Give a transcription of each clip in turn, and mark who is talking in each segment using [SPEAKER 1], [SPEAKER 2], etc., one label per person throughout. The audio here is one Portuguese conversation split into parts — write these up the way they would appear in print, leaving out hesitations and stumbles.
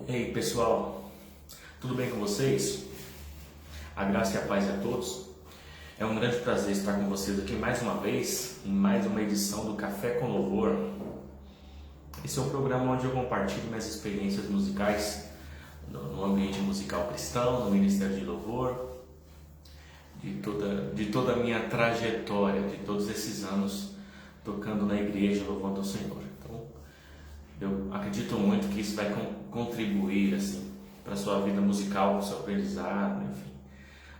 [SPEAKER 1] Ei pessoal, tudo bem com vocês? A graça e a paz a todos. É um grande prazer estar com vocês aqui mais uma vez, em mais uma edição do Café com Louvor. Esse é um programa onde eu compartilho minhas experiências musicais no ambiente musical cristão, no Ministério de Louvor, de toda a minha trajetória, de todos esses anos tocando na igreja, louvando ao Senhor. Então, eu acredito muito que isso vai contribuir assim, para a sua vida musical, para o seu aprendizado, enfim.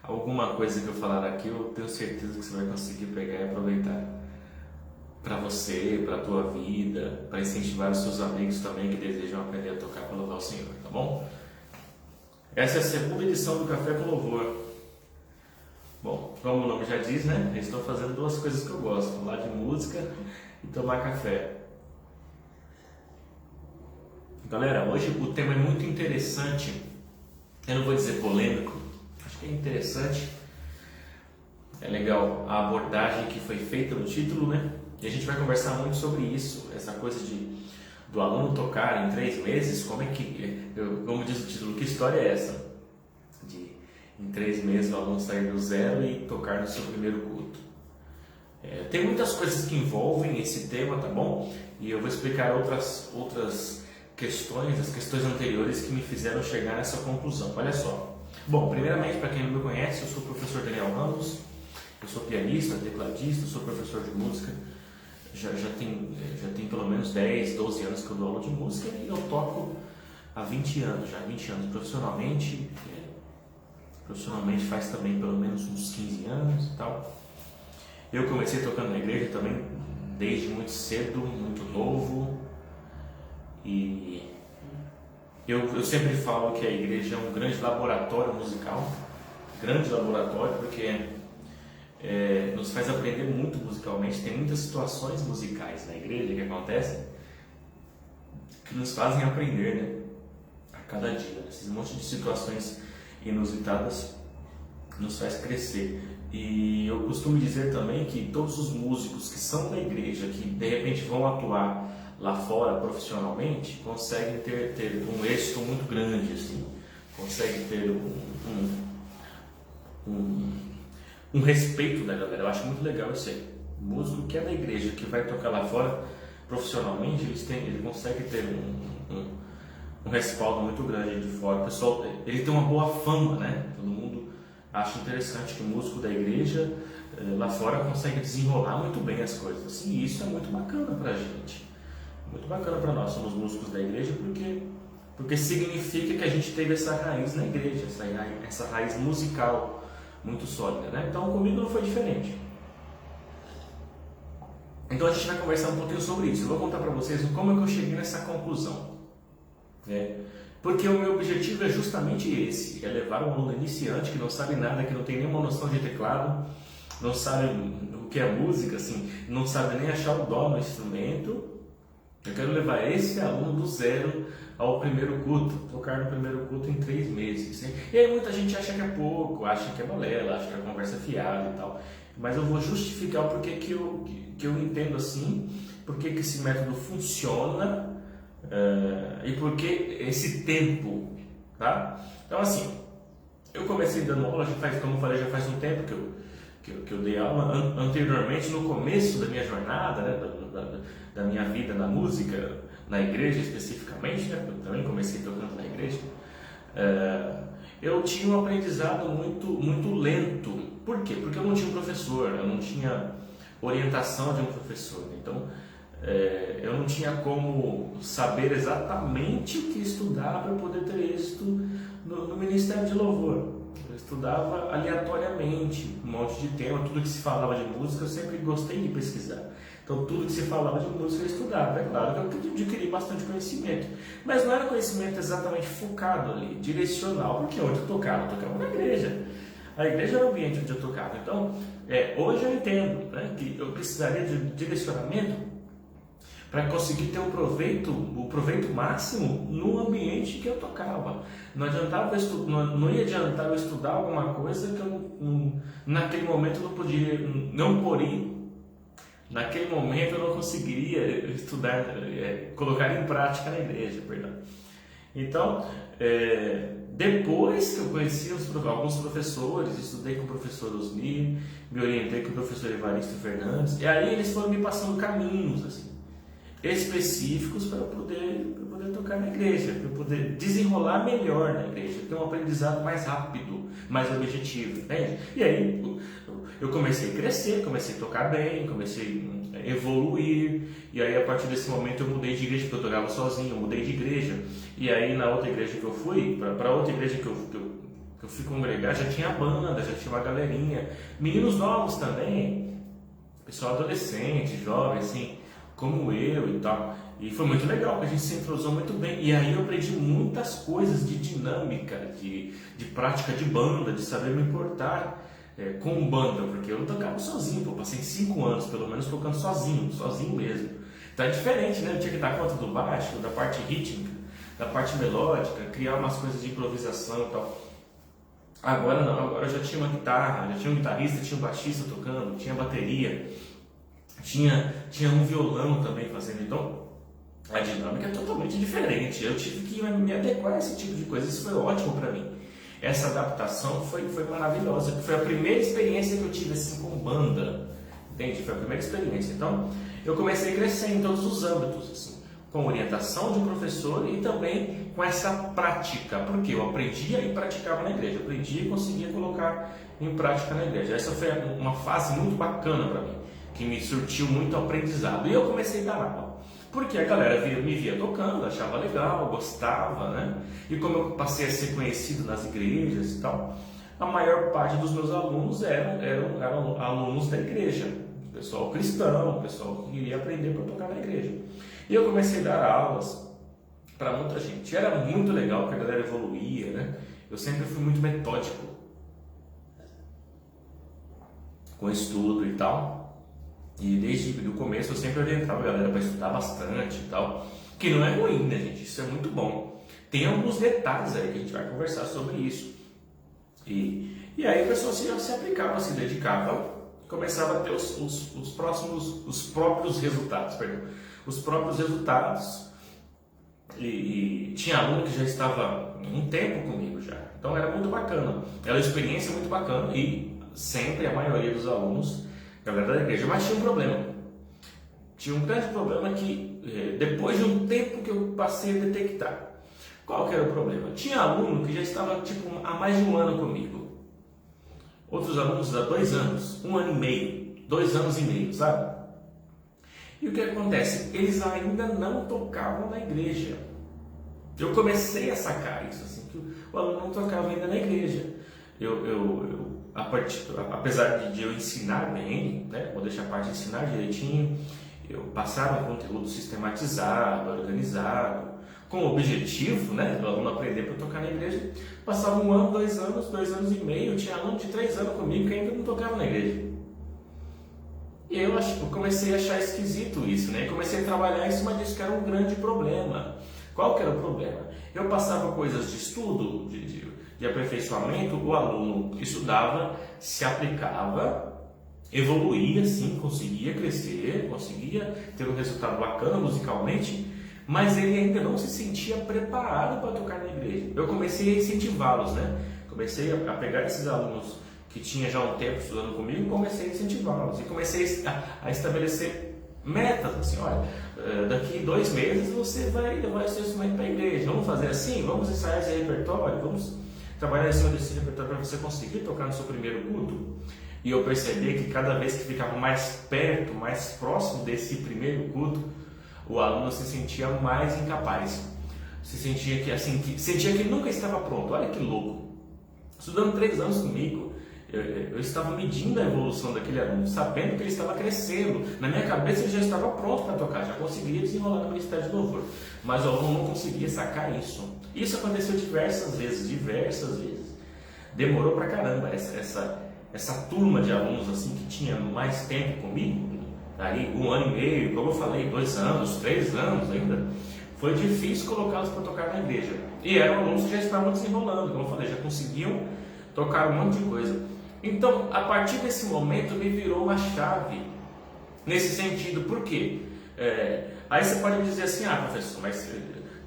[SPEAKER 1] Alguma coisa que eu falar aqui, eu tenho certeza que você vai conseguir pegar e aproveitar para você, para a tua vida, para incentivar os seus amigos também que desejam aprender a tocar para louvar o Senhor, tá bom? Essa é a segunda edição do Café com Louvor. Bom, como o nome já diz, né? Eu estou fazendo duas coisas que eu gosto, falar de música e tomar café. Galera, hoje o tema é muito interessante, eu não vou dizer polêmico, acho que é interessante, é legal a abordagem que foi feita no título, né? E a gente vai conversar muito sobre isso, essa coisa do aluno tocar em 3 meses, como diz o título, que história é essa? Em 3 meses o aluno sair do zero e tocar no seu primeiro culto. Tem muitas coisas que envolvem esse tema, tá bom? E eu vou explicar outras questões, as questões anteriores que me fizeram chegar nessa conclusão. Olha só. Bom, primeiramente, para quem não me conhece, eu sou o professor Daniel Ramos, eu sou pianista, tecladista, sou professor de música, já tem pelo menos 10, 12 anos que eu dou aula de música e eu toco há 20 anos, já 20 anos profissionalmente faz também pelo menos uns 15 anos e tal. Eu comecei tocando na igreja também desde muito cedo, muito novo. E eu sempre falo que a igreja é um grande laboratório musical, porque nos faz aprender muito musicalmente. Tem muitas situações musicais na igreja que acontecem que nos fazem aprender, né? A cada dia. Esses monte de situações inusitadas nos faz crescer. E eu costumo dizer também que todos os músicos que são da igreja, que de repente vão atuar lá fora profissionalmente, conseguem ter um êxito muito grande, assim, conseguem ter um respeito da galera. Eu acho muito legal isso aí. O músico que é da igreja, que vai tocar lá fora profissionalmente, ele consegue ter um respaldo muito grande de fora. O pessoal, ele tem uma boa fama, né? Todo mundo acha interessante que o músico da igreja lá fora consegue desenrolar muito bem as coisas. E isso é muito bacana pra gente. Muito bacana para nós, somos músicos da igreja, porque significa que a gente teve essa raiz na igreja, essa raiz musical muito sólida, né? Então comigo não foi diferente. Então a gente vai conversar um pouquinho sobre isso. Eu vou contar para vocês como é que eu cheguei nessa conclusão, né? Porque o meu objetivo é justamente esse, é levar um aluno iniciante que não sabe nada, que não tem nenhuma noção de teclado, não sabe o que é música, assim, não sabe nem achar o dó no instrumento. Eu quero levar esse aluno do zero ao primeiro culto, tocar no primeiro culto em 3 meses. Né? E aí muita gente acha que é pouco, acha que é balela, acha que a conversa é fiada e tal. Mas eu vou justificar o porquê que eu entendo assim, porquê que esse método funciona e porquê esse tempo, tá? Então assim, eu comecei dando aula, como eu falei, já faz um tempo que eu dei aula. Anteriormente, no começo da minha jornada, né, da minha vida na música, na igreja especificamente, né, eu também comecei tocando na igreja, eu tinha um aprendizado muito lento. Por quê? Porque eu não tinha um professor, eu não tinha orientação de um professor, então eu não tinha como saber exatamente o que estudar para poder ter êxito no Ministério de Louvor. Eu estudava aleatoriamente um monte de tema, tudo que se falava de música eu sempre gostei de pesquisar. Então tudo que se falava de música eu estudava. É claro que eu adquiri bastante conhecimento, mas não era conhecimento exatamente focado ali, direcional, porque onde eu tocava na igreja. A igreja era o ambiente onde eu tocava. Então hoje eu entendo, né, que eu precisaria de direcionamento para conseguir ter o proveito máximo no ambiente que eu tocava. Não ia adiantar eu estudar alguma coisa que eu naquele momento naquele momento eu não conseguiria estudar, colocar em prática na igreja, perdão. Então, depois que eu conheci alguns professores, estudei com o professor Osni, me orientei com o professor Evaristo Fernandes, e aí eles foram me passando caminhos assim, específicos para eu poder tocar na igreja, para eu poder desenrolar melhor na igreja, ter um aprendizado mais rápido, mais objetivo, entende? E aí eu comecei a crescer, comecei a tocar bem, comecei a evoluir, e aí a partir desse momento eu mudei de igreja, porque eu tocava sozinho, eu mudei de igreja, e aí na outra igreja que eu fui, para outra igreja que eu fui congregar, já tinha banda, já tinha uma galerinha, meninos novos também, pessoal adolescente, jovem, assim, como eu e tal. E foi muito legal, porque a gente se entrosou muito bem. E aí eu aprendi muitas coisas de dinâmica, de prática de banda, de saber me importar com banda, porque eu não tocava sozinho, pô, passei 5 anos pelo menos tocando sozinho mesmo. Então é diferente, né? Eu tinha que dar conta do baixo, da parte rítmica, da parte melódica, criar umas coisas de improvisação e tal. Agora não, agora eu já tinha uma guitarra, já tinha um guitarrista, tinha um baixista tocando, tinha bateria, tinha um violão também fazendo. Então a dinâmica é totalmente diferente. Eu tive que me adequar a esse tipo de coisa. Isso foi ótimo para mim. Essa adaptação foi maravilhosa. Foi a primeira experiência que eu tive assim com banda. Entende? Foi a primeira experiência. Então, eu comecei a crescer em todos os âmbitos, assim, com orientação de um professor e também com essa prática. Porque eu aprendia e praticava na igreja. Eu aprendia e conseguia colocar em prática na igreja. Essa foi uma fase muito bacana para mim, que me surtiu muito aprendizado. E eu comecei a dar aula. Porque a galera me via tocando, achava legal, gostava, né? E como eu passei a ser conhecido nas igrejas e tal, a maior parte dos meus alunos eram alunos da igreja, pessoal cristão, pessoal que queria aprender para tocar na igreja. E eu comecei a dar aulas para muita gente. Era muito legal, porque a galera evoluía, né? Eu sempre fui muito metódico com estudo e tal. E desde o começo eu sempre orientava a galera para estudar bastante e tal. Que não é ruim, né, gente? Isso é muito bom. Tem alguns detalhes aí que a gente vai conversar sobre isso. E aí a pessoa se aplicava, se dedicava, começava a ter os próprios resultados, perdão. Os próprios resultados. E tinha aluno que já estava um tempo comigo já. Então era muito bacana. Era uma experiência muito bacana e sempre a maioria dos alunos, galera da igreja, mas tinha um problema. Tinha um grande problema que, depois de um tempo que eu passei a detectar. Qual que era o problema? Tinha aluno que já estava tipo, há mais de um ano comigo. Outros alunos há 2 anos, 1 ano e meio, 2 anos e meio, sabe? E o que acontece? Eles ainda não tocavam na igreja. Eu comecei a sacar isso, assim, que o aluno não tocava ainda na igreja. Apesar de eu ensinar bem, né, vou deixar a parte de ensinar direitinho, eu passava um conteúdo sistematizado, organizado, com o objetivo, né, do aluno aprender para tocar na igreja. Passava 1 ano, 2 anos, 2 anos e meio, tinha aluno de 3 anos comigo que ainda não tocava na igreja. E eu comecei a achar esquisito isso, né, e comecei a trabalhar em cima disso, que era um grande problema. Qual que era o problema? Eu passava coisas de estudo, de aperfeiçoamento, o aluno estudava, se aplicava, evoluía sim, conseguia crescer, conseguia ter um resultado bacana musicalmente, mas ele ainda não se sentia preparado para tocar na igreja. Eu comecei a incentivá-los, né? Comecei a pegar esses alunos que tinham já um tempo estudando comigo e comecei a incentivá-los. E comecei a estabelecer metas, assim, olha, daqui 2 meses você vai levar esse instrumento para a igreja. Vamos fazer assim? Vamos ensaiar esse repertório? Vamos trabalhar em cima desse repertório para você conseguir tocar no seu primeiro culto? E eu percebi que cada vez que ficava mais perto, mais próximo desse primeiro culto, o aluno se sentia mais incapaz. Se sentia sentia que nunca estava pronto. Olha que louco. Estudando 3 anos comigo, eu estava medindo a evolução daquele aluno, sabendo que ele estava crescendo. Na minha cabeça ele já estava pronto para tocar, já conseguiria desenrolar no ministério de louvor. Mas o aluno não conseguia sacar isso. Isso aconteceu diversas vezes. Demorou pra caramba essa turma de alunos assim que tinha mais tempo comigo, aí 1 ano e meio, como eu falei, 2 anos, 3 anos ainda, foi difícil colocá-los para tocar na igreja. E eram alunos que já estavam desenrolando, como eu falei, já conseguiam tocar um monte de coisa. Então, a partir desse momento, me virou uma chave nesse sentido. Por quê? Aí você pode dizer assim, professor, mas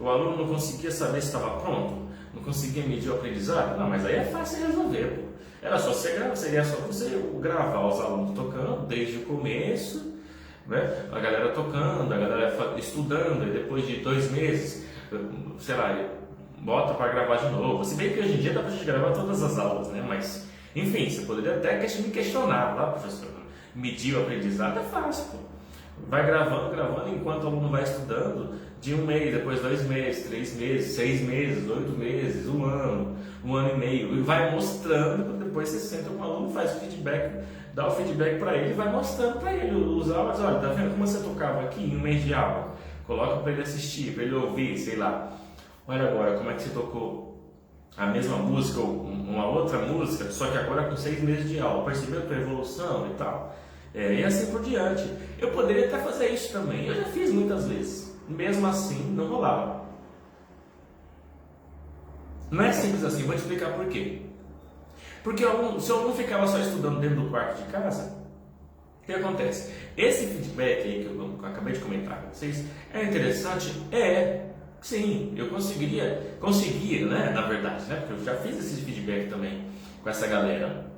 [SPEAKER 1] o aluno não conseguia saber se estava pronto, não conseguia medir o aprendizado. Não, mas aí é fácil resolver, pô. Era só você gravar, seria só você gravar os alunos tocando desde o começo, né? A galera tocando, a galera estudando, e depois de 2 meses, sei lá, bota para gravar de novo. Se bem que hoje em dia dá para a gente gravar todas as aulas, né? Mas, enfim, você poderia até me questionar lá, professor, medir o aprendizado é fácil, pô. Vai gravando, enquanto o aluno vai estudando, de 1 mês, depois 2 meses, 3 meses, 6 meses, 8 meses, 1 ano, 1 ano e meio, e vai mostrando, depois você senta com o aluno, faz o feedback, dá o feedback para ele e vai mostrando para ele os áudios. Olha, tá vendo como você tocava aqui em 1 mês de aula? Coloca para ele assistir, para ele ouvir, sei lá. Olha agora como é que você tocou a mesma música ou uma outra música, só que agora com 6 meses de aula. Percebeu a tua evolução e tal? E assim por diante. Eu poderia até fazer isso também. Eu já fiz muitas vezes. Mesmo assim, não rolava. Não é simples assim. Vou te explicar por quê. Porque se o aluno ficava só estudando dentro do quarto de casa, o que acontece? Esse feedback aí que eu acabei de comentar com vocês é interessante? Sim, eu conseguia, né, na verdade, né, porque eu já fiz esse feedback também com essa galera,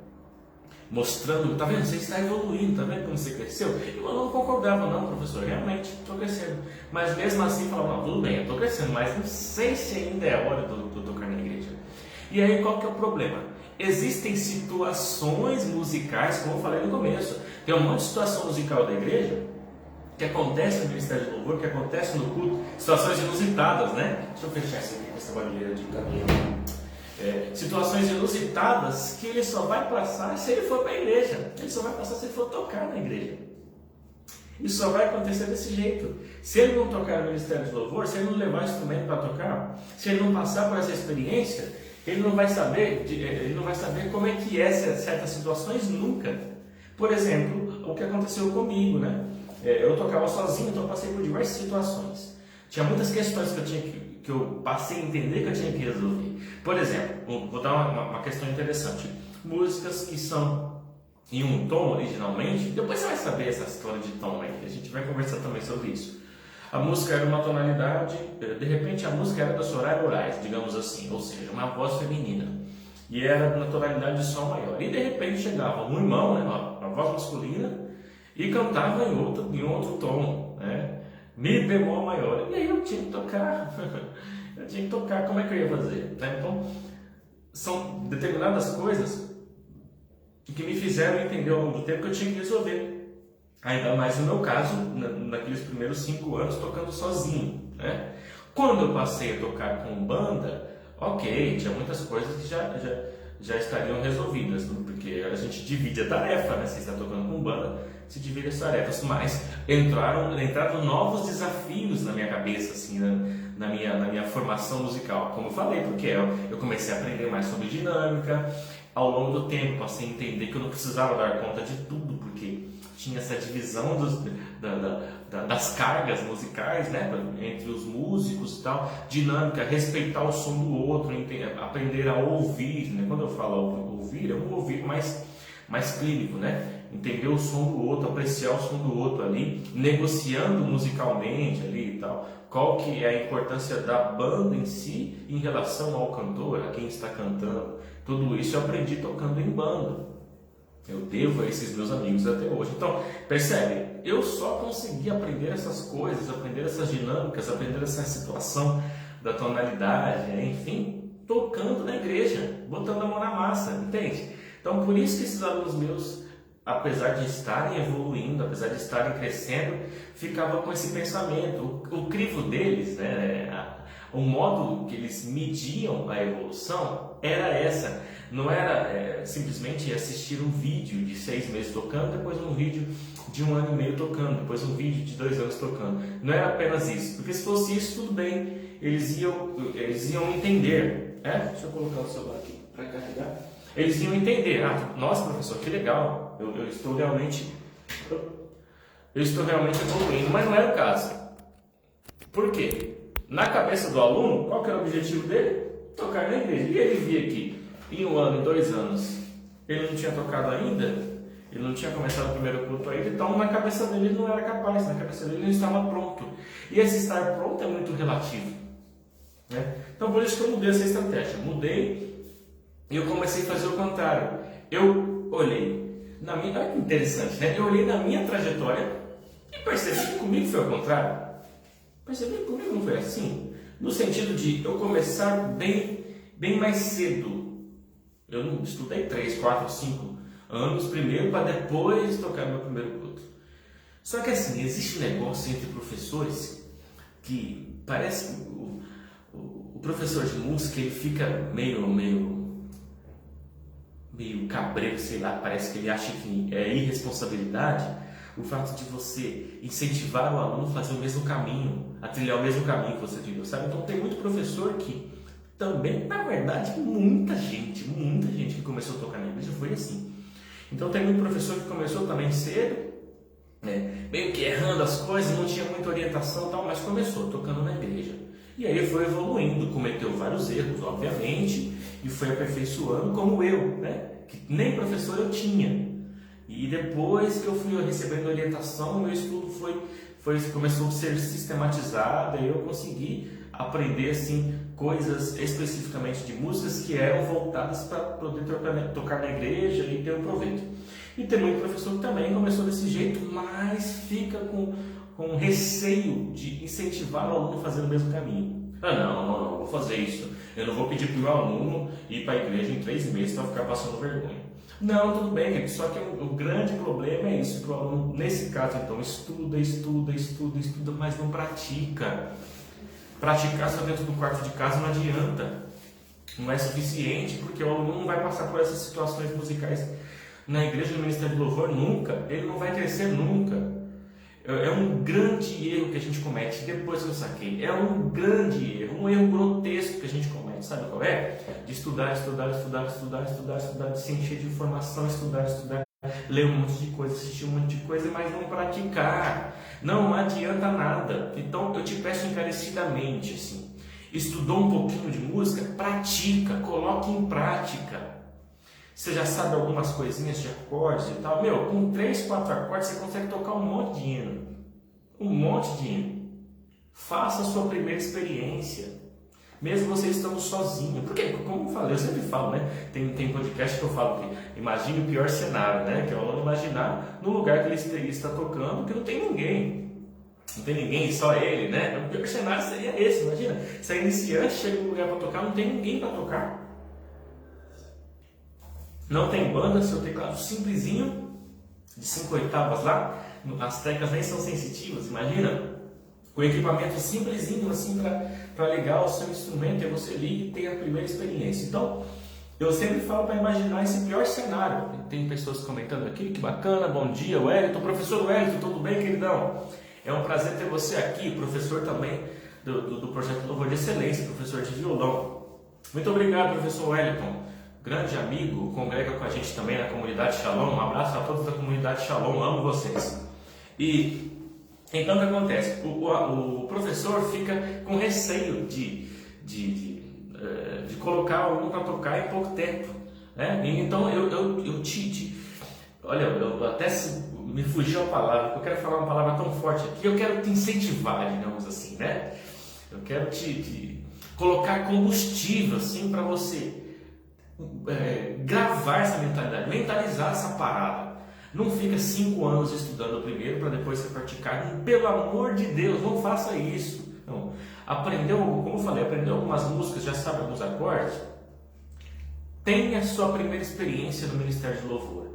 [SPEAKER 1] mostrando, tá vendo, você está evoluindo, tá vendo como você cresceu? E o aluno concordava, não, professor, realmente, estou crescendo. Mas mesmo assim falava, não, tudo bem, eu estou crescendo, mas não sei se ainda é hora de eu tocar na igreja. E aí qual que é o problema? Existem situações musicais, como eu falei no começo, tem um monte de situação musical da igreja, que acontece no Ministério de Louvor, que acontece no culto, situações inusitadas, né? Deixa eu fechar isso aqui com essa barulheira de caminho. Situações inusitadas que ele só vai passar se ele for para a igreja, ele só vai passar se ele for tocar na igreja. Isso só vai acontecer desse jeito. Se ele não tocar no Ministério de Louvor, se ele não levar instrumento para tocar, se ele não passar por essa experiência, ele não vai saber como é que é certas situações nunca. Por exemplo, o que aconteceu comigo, né? Eu tocava sozinho, então eu passei por diversas situações. Tinha muitas questões que eu passei a entender que eu tinha que resolver. Por exemplo, vou dar uma questão interessante. Músicas que são em um tom originalmente, depois você vai saber essa história de tom aí, a gente vai conversar também sobre isso. A música era uma tonalidade, de repente a música era da Soraya Moraes, digamos assim, ou seja, uma voz feminina. E era na tonalidade de sol maior. E de repente chegava um irmão, né, uma voz masculina, e cantava em outro tom, né? Mi bemol maior. E aí eu tinha que tocar. Como é que eu ia fazer? Né? Então, são determinadas coisas que me fizeram entender ao longo do tempo que eu tinha que resolver. Ainda mais no meu caso, naqueles primeiros 5 anos tocando sozinho, né? Quando eu passei a tocar com banda, ok, tinha muitas coisas que já estariam resolvidas, porque a gente divide a tarefa, né? Você está tocando com banda, se divide as tarefas, mas entraram novos desafios na minha cabeça, assim, na minha formação musical, como eu falei, porque eu comecei a aprender mais sobre dinâmica. Ao longo do tempo passei a entender que eu não precisava dar conta de tudo, porque tinha essa divisão das cargas musicais, né, entre os músicos e tal, dinâmica, respeitar o som do outro, aprender a ouvir, né? Quando eu falo ouvir, é um ouvir mais clínico, né? Entender o som do outro, apreciar o som do outro ali, negociando musicalmente ali e tal. Qual que é a importância da banda em si em relação ao cantor, a quem está cantando. Tudo isso eu aprendi tocando em banda. Eu devo a esses meus amigos até hoje. Então, percebe? Eu só consegui aprender essas coisas, aprender essas dinâmicas, aprender essa situação da tonalidade, enfim, tocando na igreja, botando a mão na massa, entende? Então, por isso que esses alunos meus, apesar de estarem evoluindo, apesar de estarem crescendo, ficavam com esse pensamento. O crivo deles, né, o modo que eles mediam a evolução era essa. Não era simplesmente assistir um vídeo de 6 meses tocando, depois um vídeo de 1 ano e meio tocando, depois um vídeo de 2 anos tocando. Não era apenas isso, porque se fosse isso, tudo bem, eles iam entender. Deixa eu colocar o celular aqui para carregar. Eles iam entender, nossa, professor, que legal, eu estou realmente evoluindo, mas não era o caso. Por quê? Na cabeça do aluno, qual que era o objetivo dele? Tocar na igreja. E ele via que em 1 ano, em 2 anos, ele não tinha tocado ainda, ele não tinha começado o primeiro culto ainda, então na cabeça dele ele não era capaz, na cabeça dele ele não estava pronto. E esse estar pronto é muito relativo. né? Então por isso que eu mudei essa estratégia. Mudei e eu comecei a fazer o contrário. Eu olhei na minha... Olha que interessante, né? Eu olhei na minha trajetória e percebi que comigo foi ao contrário. Percebi que comigo não foi assim. No sentido de eu começar bem mais cedo. Eu não estudei 3, 4, 5 anos primeiro para depois tocar meu primeiro culto. Só que assim, existe um negócio entre professores que parece que o professor de música ele fica meio cabreiro, sei lá, parece que ele acha que é irresponsabilidade o fato de você incentivar o aluno a fazer o mesmo caminho, a trilhar o mesmo caminho que você trilhou, sabe? Então tem muito professor que também, na verdade, muita gente que começou a tocar na igreja foi assim. Então tem muito professor que começou também cedo, né? Meio que errando as coisas, não tinha muita orientação e tal, mas começou tocando na igreja. E aí foi evoluindo, cometeu vários erros, obviamente, e foi aperfeiçoando como eu, né? Que nem professor eu tinha. E depois que eu fui recebendo orientação, meu estudo começou a ser sistematizado e eu consegui aprender assim, coisas especificamente de músicas que eram voltadas para poder tocar na igreja e ter um proveito. E tem muito professor que também começou desse jeito, mas fica com receio de incentivar o aluno a fazer o mesmo caminho. Não, vou fazer isso. Eu não vou pedir para o meu aluno ir para a igreja em 3 meses para ficar passando vergonha. Não, tudo bem, gente. Só que o grande problema é isso, que o aluno, nesse caso, então, estuda, mas não pratica. Praticar só dentro do quarto de casa não adianta. Não é suficiente, porque o aluno não vai passar por essas situações musicais na igreja, no Ministério do Louvor, nunca. Ele não vai crescer nunca. É um grande erro que a gente comete, depois que eu saquei. É um grande erro, um erro grotesco que a gente comete. Sabe qual é? De estudar, de se encher de informação, estudar, ler um monte de coisa, assistir um monte de coisa, mas não praticar. Não adianta nada. Então eu te peço encarecidamente, assim, estudou um pouquinho de música, pratica, coloque em prática. Você já sabe algumas coisinhas de acordes e tal. Meu, com 3, 4 acordes você consegue tocar um monte de hino. Um monte de hino. Faça a sua primeira experiência. Mesmo você estando sozinho. Porque, como eu falei, eu sempre falo, né? Tem podcast que eu falo que imagine o pior cenário, né? Que é o aluno imaginar no lugar que ele está tocando que não tem ninguém. Não tem ninguém, só ele, né? O pior cenário seria esse, imagina. Se é iniciante, chega num lugar para tocar, não tem ninguém para tocar. Não tem banda, seu teclado simplesinho, de 5 oitavas lá, as teclas nem são sensitivas, imagina. O equipamento simplesinho assim para ligar o seu instrumento, e você liga e tem a primeira experiência. Então, eu sempre falo para imaginar esse pior cenário. Tem pessoas comentando aqui, que bacana, bom dia, Wellington. Professor Wellington, tudo bem, queridão? É um prazer ter você aqui, professor também do Projeto Louvor de Excelência, professor de violão. Muito obrigado, professor Wellington. Grande amigo, congrega com a gente também na comunidade Shalom. Um abraço a todos da comunidade Shalom, amo vocês. E então o que acontece? O professor fica com receio de colocar o aluno para tocar em pouco tempo, né? Então olha, eu até me fugiu a palavra, porque eu quero falar uma palavra tão forte aqui. Eu quero te incentivar, digamos assim, né? Eu quero te colocar combustível assim para você gravar essa mentalidade, mentalizar essa parada. Não fica 5 anos estudando primeiro para depois você praticar. Pelo amor de Deus, não faça isso. Não. Aprendeu, como eu falei, aprendeu algumas músicas, já sabe alguns acordes. Tenha a sua primeira experiência no Ministério de Louvor.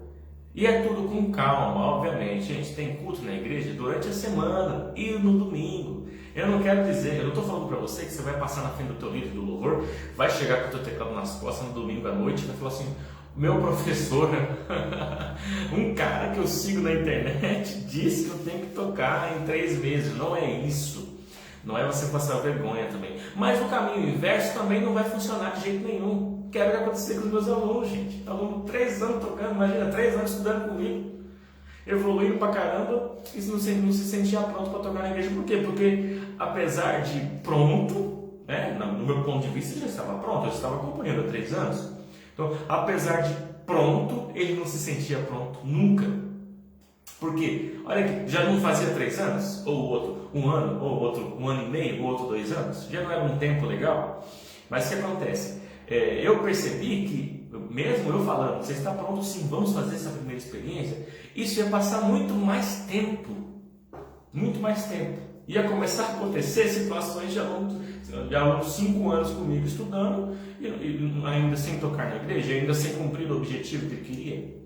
[SPEAKER 1] E é tudo com calma, obviamente. A gente tem culto na igreja durante a semana e no domingo. Eu não quero dizer, eu não estou falando para você que você vai passar na frente do teu líder do louvor, vai chegar com o teu teclado nas costas no domingo à noite e vai falar assim: meu professor, um cara que eu sigo na internet disse que eu tenho que tocar em 3 meses. Não é isso. Não é você passar vergonha também. Mas o caminho inverso também não vai funcionar de jeito nenhum. Quero que aconteça com os meus alunos, gente. Aluno 3 anos tocando, imagina, 3 anos estudando comigo, evoluindo pra caramba, e não se sentia pronto para tocar na igreja. Por quê? Porque apesar de pronto, né, no meu ponto de vista, ele já estava pronto, eu estava acompanhando há 3 anos. Então, apesar de pronto, ele não se sentia pronto nunca. Porque, olha aqui, já não fazia 3 anos, ou o outro 1 ano, ou o outro 1 ano e meio, ou outro 2 anos, já não era um tempo legal? Mas o que acontece? Eu percebi que, mesmo eu falando, você está pronto sim, vamos fazer essa primeira experiência, isso ia passar muito mais tempo, muito mais tempo. Ia começar a acontecer situações de alunos 5 anos comigo estudando, e ainda sem tocar na igreja, ainda sem cumprir o objetivo que ele queria.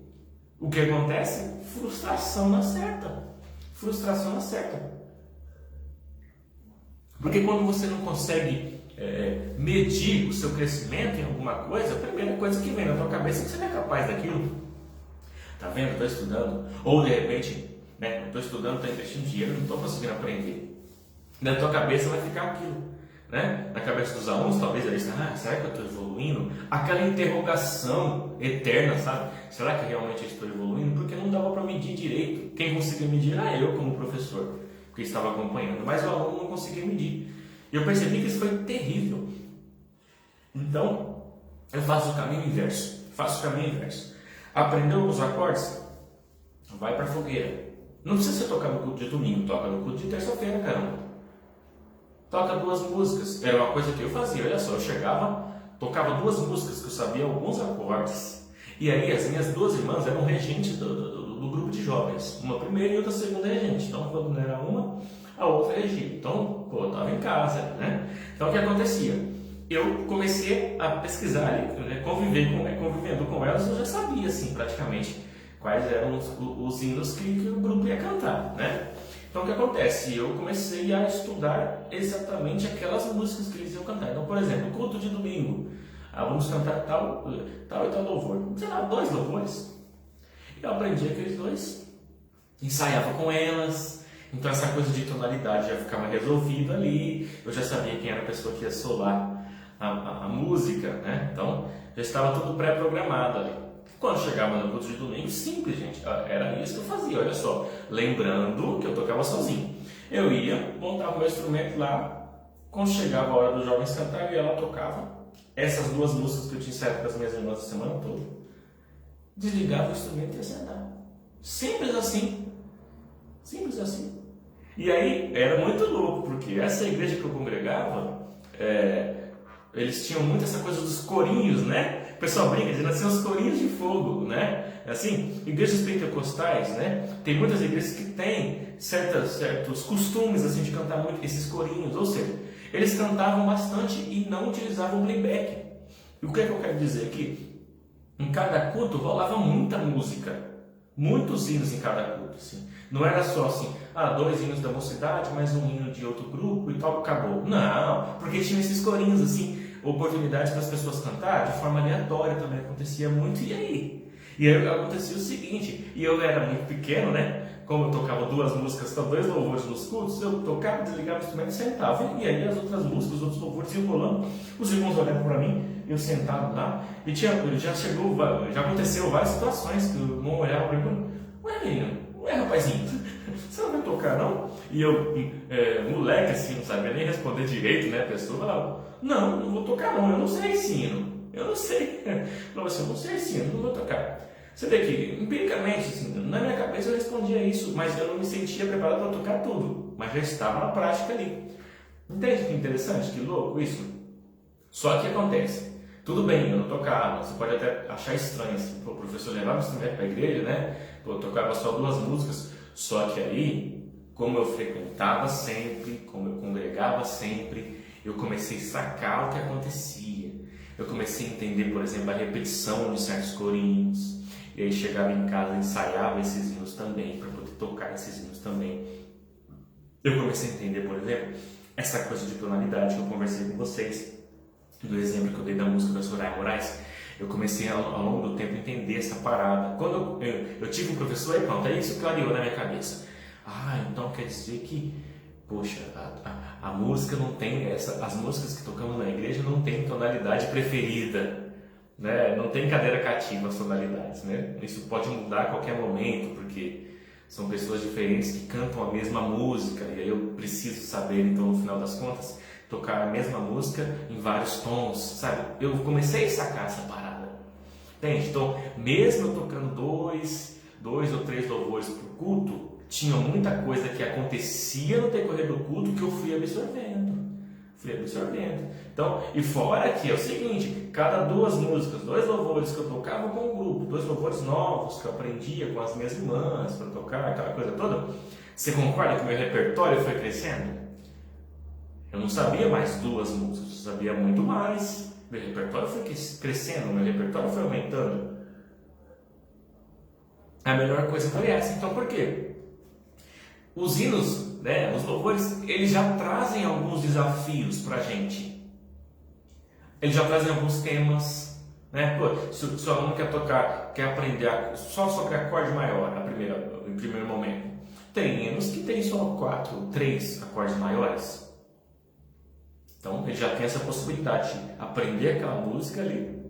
[SPEAKER 1] O que acontece? Frustração na certa. Frustração na certa. Porque quando você não consegue medir o seu crescimento em alguma coisa, a primeira coisa que vem na tua cabeça é que você não é capaz daquilo. Tá vendo? Estou estudando. Ou de repente, né, estou estudando, estou investindo dinheiro, não estou conseguindo aprender. Na tua cabeça vai ficar aquilo. Né? Na cabeça dos alunos, talvez eles será que eu estou evoluindo? Aquela interrogação eterna, sabe? Será que realmente eu estou evoluindo? Porque não dava para medir direito. Quem conseguia medir era eu como professor, que estava acompanhando, mas o aluno não conseguia medir. E eu percebi que isso foi terrível. Então, eu faço o caminho inverso. Aprendeu os acordes? Vai para a fogueira. Não precisa você tocar no culto de domingo, toca no culto de terça-feira, caramba. Toca 2 músicas. Era uma coisa que eu fazia, olha só, eu chegava, tocava 2 músicas que eu sabia alguns acordes, e aí as minhas 2 irmãs eram regentes do grupo de jovens, uma primeira e outra segunda regente. Então, quando não era uma, a outra regia. Então, eu estava em casa, né? Então, o que acontecia? Eu comecei a pesquisar, né, convivendo com elas, eu já sabia, assim, praticamente, quais eram os hinos que o grupo ia cantar, né? Então, o que acontece? Eu comecei a estudar exatamente aquelas músicas que eles iam cantar. Então, por exemplo, culto de domingo. Vamos cantar tal e tal louvor. Sei lá, 2 louvores. Eu aprendi aqueles 2, ensaiava com elas. Então, essa coisa de tonalidade já ficava resolvida ali. Eu já sabia quem era a pessoa que ia solar a música, né? Então, já estava tudo pré-programado ali. Quando chegava no culto de domingo, simples, gente, era isso que eu fazia, olha só, lembrando que eu tocava sozinho. Eu ia, montava o meu instrumento lá, quando chegava a hora dos jovens cantar, eu ia lá, tocava essas 2 músicas que eu tinha ensaiado com as minhas irmãs a semana toda, desligava o instrumento e ia sentar. Simples assim. Simples assim. E aí, era muito louco, porque essa igreja que eu congregava, eles tinham muito essa coisa dos corinhos, né? O pessoal brinca dizendo assim, os corinhos de fogo, né? Assim, igrejas pentecostais, né? Tem muitas igrejas que têm certos costumes assim de cantar muito esses corinhos, ou seja, eles cantavam bastante e não utilizavam playback. E o que é que eu quero dizer aqui? Em cada culto rolava muita música, muitos hinos em cada culto, assim. Não era só assim, 2 hinos da mocidade, mais um hino de outro grupo e tal, acabou. Não, porque tinha esses corinhos assim, oportunidades para as pessoas cantar de forma aleatória também acontecia muito. E aí acontecia o seguinte, e eu era muito pequeno, né? Como eu tocava 2 músicas, 2 louvores nos cultos, eu tocava, desligava o instrumento e sentava. E aí as outras músicas, os outros louvores iam rolando, os irmãos olhavam para mim, eu sentado lá, e já aconteceu várias situações que o irmão olhava para mim, ué menino, ué rapazinho, você não vai tocar não? E eu, moleque assim, não sabia nem responder direito, né? A pessoa falava, não vou tocar não, eu não sei esse hino, eu não sei. Falava assim, eu não sei esse hino, não vou tocar. Você vê que, empiricamente, assim, na minha cabeça eu respondia isso, mas eu não me sentia preparado para tocar tudo, mas já estava na prática ali. Entende que interessante, que louco isso? Só que acontece, tudo bem, eu não tocava, você pode até achar estranho, assim, o professor levava o instrumento para a igreja, né? Eu tocava só 2 músicas, só que aí, como eu frequentava sempre, como eu congregava sempre, eu comecei a sacar o que acontecia. Eu comecei a entender, por exemplo, a repetição de certos corinhos. E aí chegava em casa, ensaiava esses hinos também, para poder tocar esses hinos também. Eu comecei a entender, por exemplo, essa coisa de tonalidade que eu conversei com vocês, do exemplo que eu dei da música da Soraya Moraes. Eu comecei ao longo do tempo a entender essa parada. Quando eu tive um professor, aí pronto, aí isso clareou na minha cabeça. Então quer dizer que, poxa, a música não tem as músicas que tocamos na igreja não tem tonalidade preferida, né? Não tem cadeira cativa as tonalidades, né? Isso pode mudar a qualquer momento, porque são pessoas diferentes que cantam a mesma música, e aí eu preciso saber, então, no final das contas, tocar a mesma música em vários tons, sabe? Eu comecei a sacar essa parada, entende? Então, mesmo eu tocando 2 ou 3 louvores por culto, tinha muita coisa que acontecia no decorrer do culto que eu fui absorvendo. Então, e fora que é o seguinte, cada 2 músicas, 2 louvores que eu tocava com o grupo, 2 louvores novos que eu aprendia com as minhas irmãs para tocar, aquela coisa toda, você concorda que o meu repertório foi crescendo? Eu não sabia mais 2 músicas, eu sabia muito mais. Meu repertório foi crescendo, meu repertório foi aumentando. A melhor coisa foi essa. Então, por quê? Os hinos, né, os louvores, eles já trazem alguns desafios para a gente. Eles já trazem alguns temas, né? Pô, se o aluno quer aprender só sobre acorde maior, em primeiro momento, tem hinos que tem só 4, 3 acordes maiores. Então, ele já tem essa possibilidade de aprender aquela música ali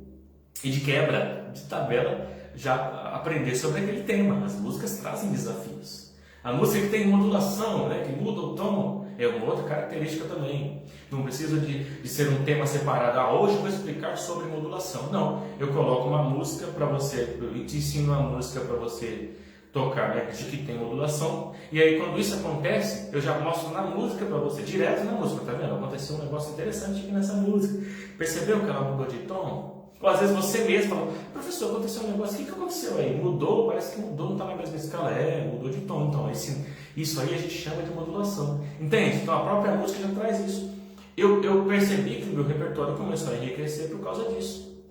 [SPEAKER 1] e de quebra de tabela já aprender sobre aquele tema. As músicas trazem desafios. A música que tem modulação, né, que muda o tom, é uma outra característica também. Não precisa de ser um tema separado. Hoje eu vou explicar sobre modulação. Não, eu coloco uma música para você, eu te ensino uma música para você tocar, né, de que tem modulação. E aí quando isso acontece, eu já mostro na música para você, direto na música, tá vendo? Aconteceu um negócio interessante aqui nessa música. Percebeu que ela mudou de tom? Ou às vezes você mesmo fala, professor, aconteceu um negócio, o que aconteceu aí? Mudou, parece que mudou, não está na mesma escala. Mudou de tom. Então, isso aí a gente chama de modulação. Entende? Então a própria música já traz isso. Eu percebi que o meu repertório começou a enriquecer por causa disso.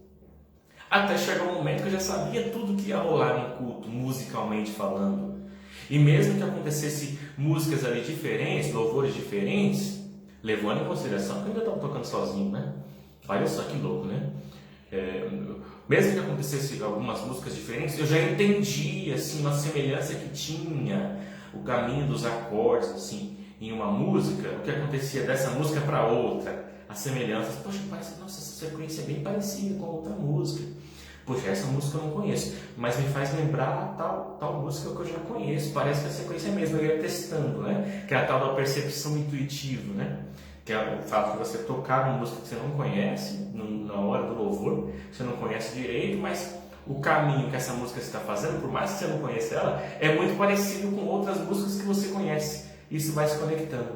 [SPEAKER 1] Até chegar um momento que eu já sabia tudo que ia rolar no culto, musicalmente falando. E mesmo que acontecesse músicas ali diferentes, louvores diferentes, levando em consideração que eu ainda estava tocando sozinho, né? Olha só que louco, né? Mesmo que acontecesse algumas músicas diferentes, eu já entendi assim, uma semelhança que tinha o caminho dos acordes assim, em uma música, o que acontecia dessa música para outra, as semelhanças. Poxa, parece, nossa, essa sequência é bem parecida com outra música. Poxa, essa música eu não conheço, mas me faz lembrar tal música que eu já conheço. Parece que a sequência é a mesma, eu ia testando, né? Que é a tal da percepção intuitiva, né? Que é o fato de você tocar uma música que você não conhece, na hora do louvor, você não conhece direito, mas o caminho que essa música está fazendo, por mais que você não conheça ela, é muito parecido com outras músicas que você conhece. Isso vai se conectando.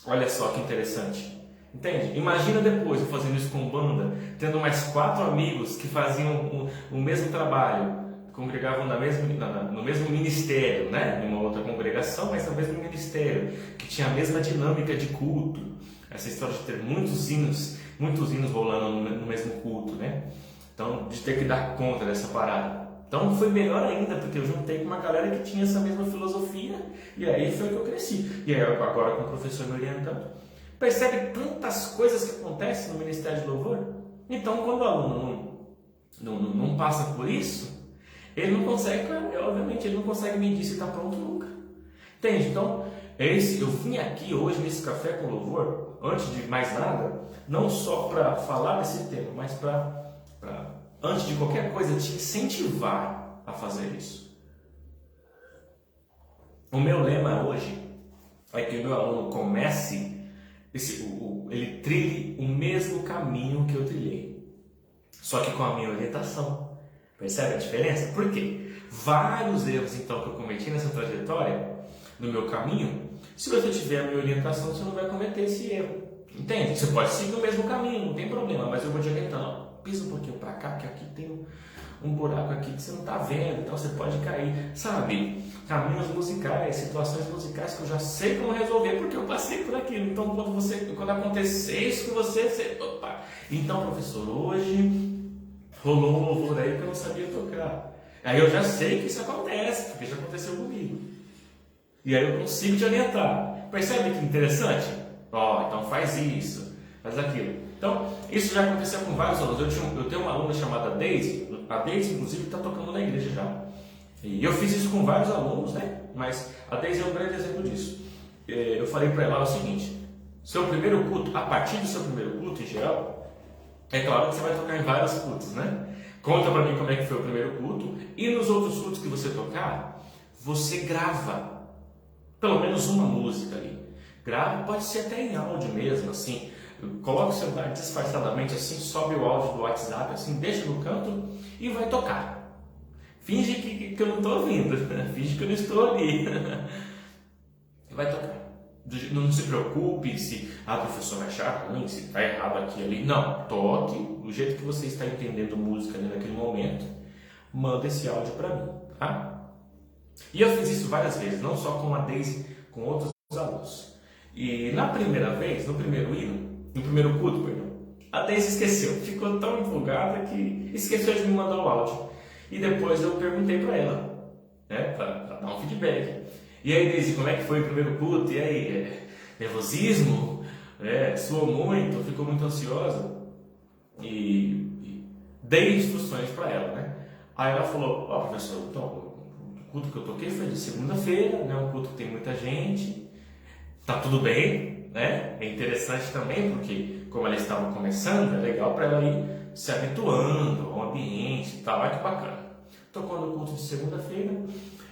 [SPEAKER 1] Olha só que interessante. Entende? Imagina depois eu fazendo isso com banda, tendo mais 4 amigos que faziam o mesmo trabalho, congregavam no mesmo ministério, né? Em uma outra congregação, mas no mesmo ministério, que tinha a mesma dinâmica de culto. Essa história de ter muitos hinos rolando no mesmo culto, né? Então, de ter que dar conta dessa parada. Então, foi melhor ainda, porque eu juntei com uma galera que tinha essa mesma filosofia, e aí foi que eu cresci. E aí, agora com o professor me orientando, percebe tantas coisas que acontecem no Ministério de Louvor? Então, quando o aluno não passa por isso, ele não consegue, obviamente, ele não consegue medir se está pronto nunca. Entende? Então, eu vim aqui hoje nesse Café com Louvor, antes de mais nada, não só para falar desse tema, mas para, antes de qualquer coisa, te incentivar a fazer isso. O meu lema hoje é que o meu aluno comece, ele trilhe o mesmo caminho que eu trilhei, só que com a minha orientação. Percebe a diferença? Por quê? Vários erros, então, que eu cometi nessa trajetória, no meu caminho, se você tiver a minha orientação, você não vai cometer esse erro. Entende? Você pode seguir o mesmo caminho, não tem problema, mas eu vou te orientando. Pisa um pouquinho para cá, que aqui tem um buraco aqui que você não está vendo, então você pode cair. Sabe? Caminhos musicais, situações musicais que eu já sei como resolver, porque eu passei por aquilo. Então, quando acontecer isso com você... Opa! Então, professor, hoje rolou um louvor aí que eu não sabia tocar. Aí eu já sei que isso acontece, porque já aconteceu comigo. E aí eu consigo te orientar. Percebe que interessante? Então faz isso, faz aquilo. Então, isso já aconteceu com vários alunos. Eu tenho uma aluna chamada Daisy. A Daisy, inclusive, está tocando na igreja já. E eu fiz isso com vários alunos, né? Mas a Daisy é um grande exemplo disso. Eu falei para ela o seguinte: seu primeiro culto, a partir do seu primeiro culto em geral, é claro que você vai tocar em vários cultos, né? Conta para mim como é que foi o primeiro culto. E nos outros cultos que você tocar, você grava pelo menos uma música ali. Grava, pode ser até em áudio mesmo, assim. Coloca o celular disfarçadamente assim, sobe o áudio do WhatsApp, assim, deixa no canto e vai tocar. Finge que eu não estou ouvindo, finge que eu não estou ali. E vai tocar. Não se preocupe se a professora vai achar ruim, se está errado aqui e ali. Não, toque do jeito que você está entendendo música ali naquele momento. Manda esse áudio para mim, tá? E eu fiz isso várias vezes, não só com a Daisy, com outros alunos. E na primeira vez, no primeiro hino, no primeiro culto, perdão, a Daisy esqueceu, ficou tão empolgada que esqueceu de me mandar o áudio. E depois eu perguntei para ela, né, para dar um feedback. E aí, Daisy, como é que foi o primeiro culto? E aí, nervosismo? Suou muito? Ficou muito ansiosa? E dei instruções para ela, né? Aí ela falou, professor, então, o culto que eu toquei foi de segunda-feira, né? Um culto que tem muita gente, tá tudo bem, né? É interessante também porque, como ela estava começando, é legal para ela ir se habituando ao ambiente e tal. Olha que bacana. Tocou no culto de segunda-feira.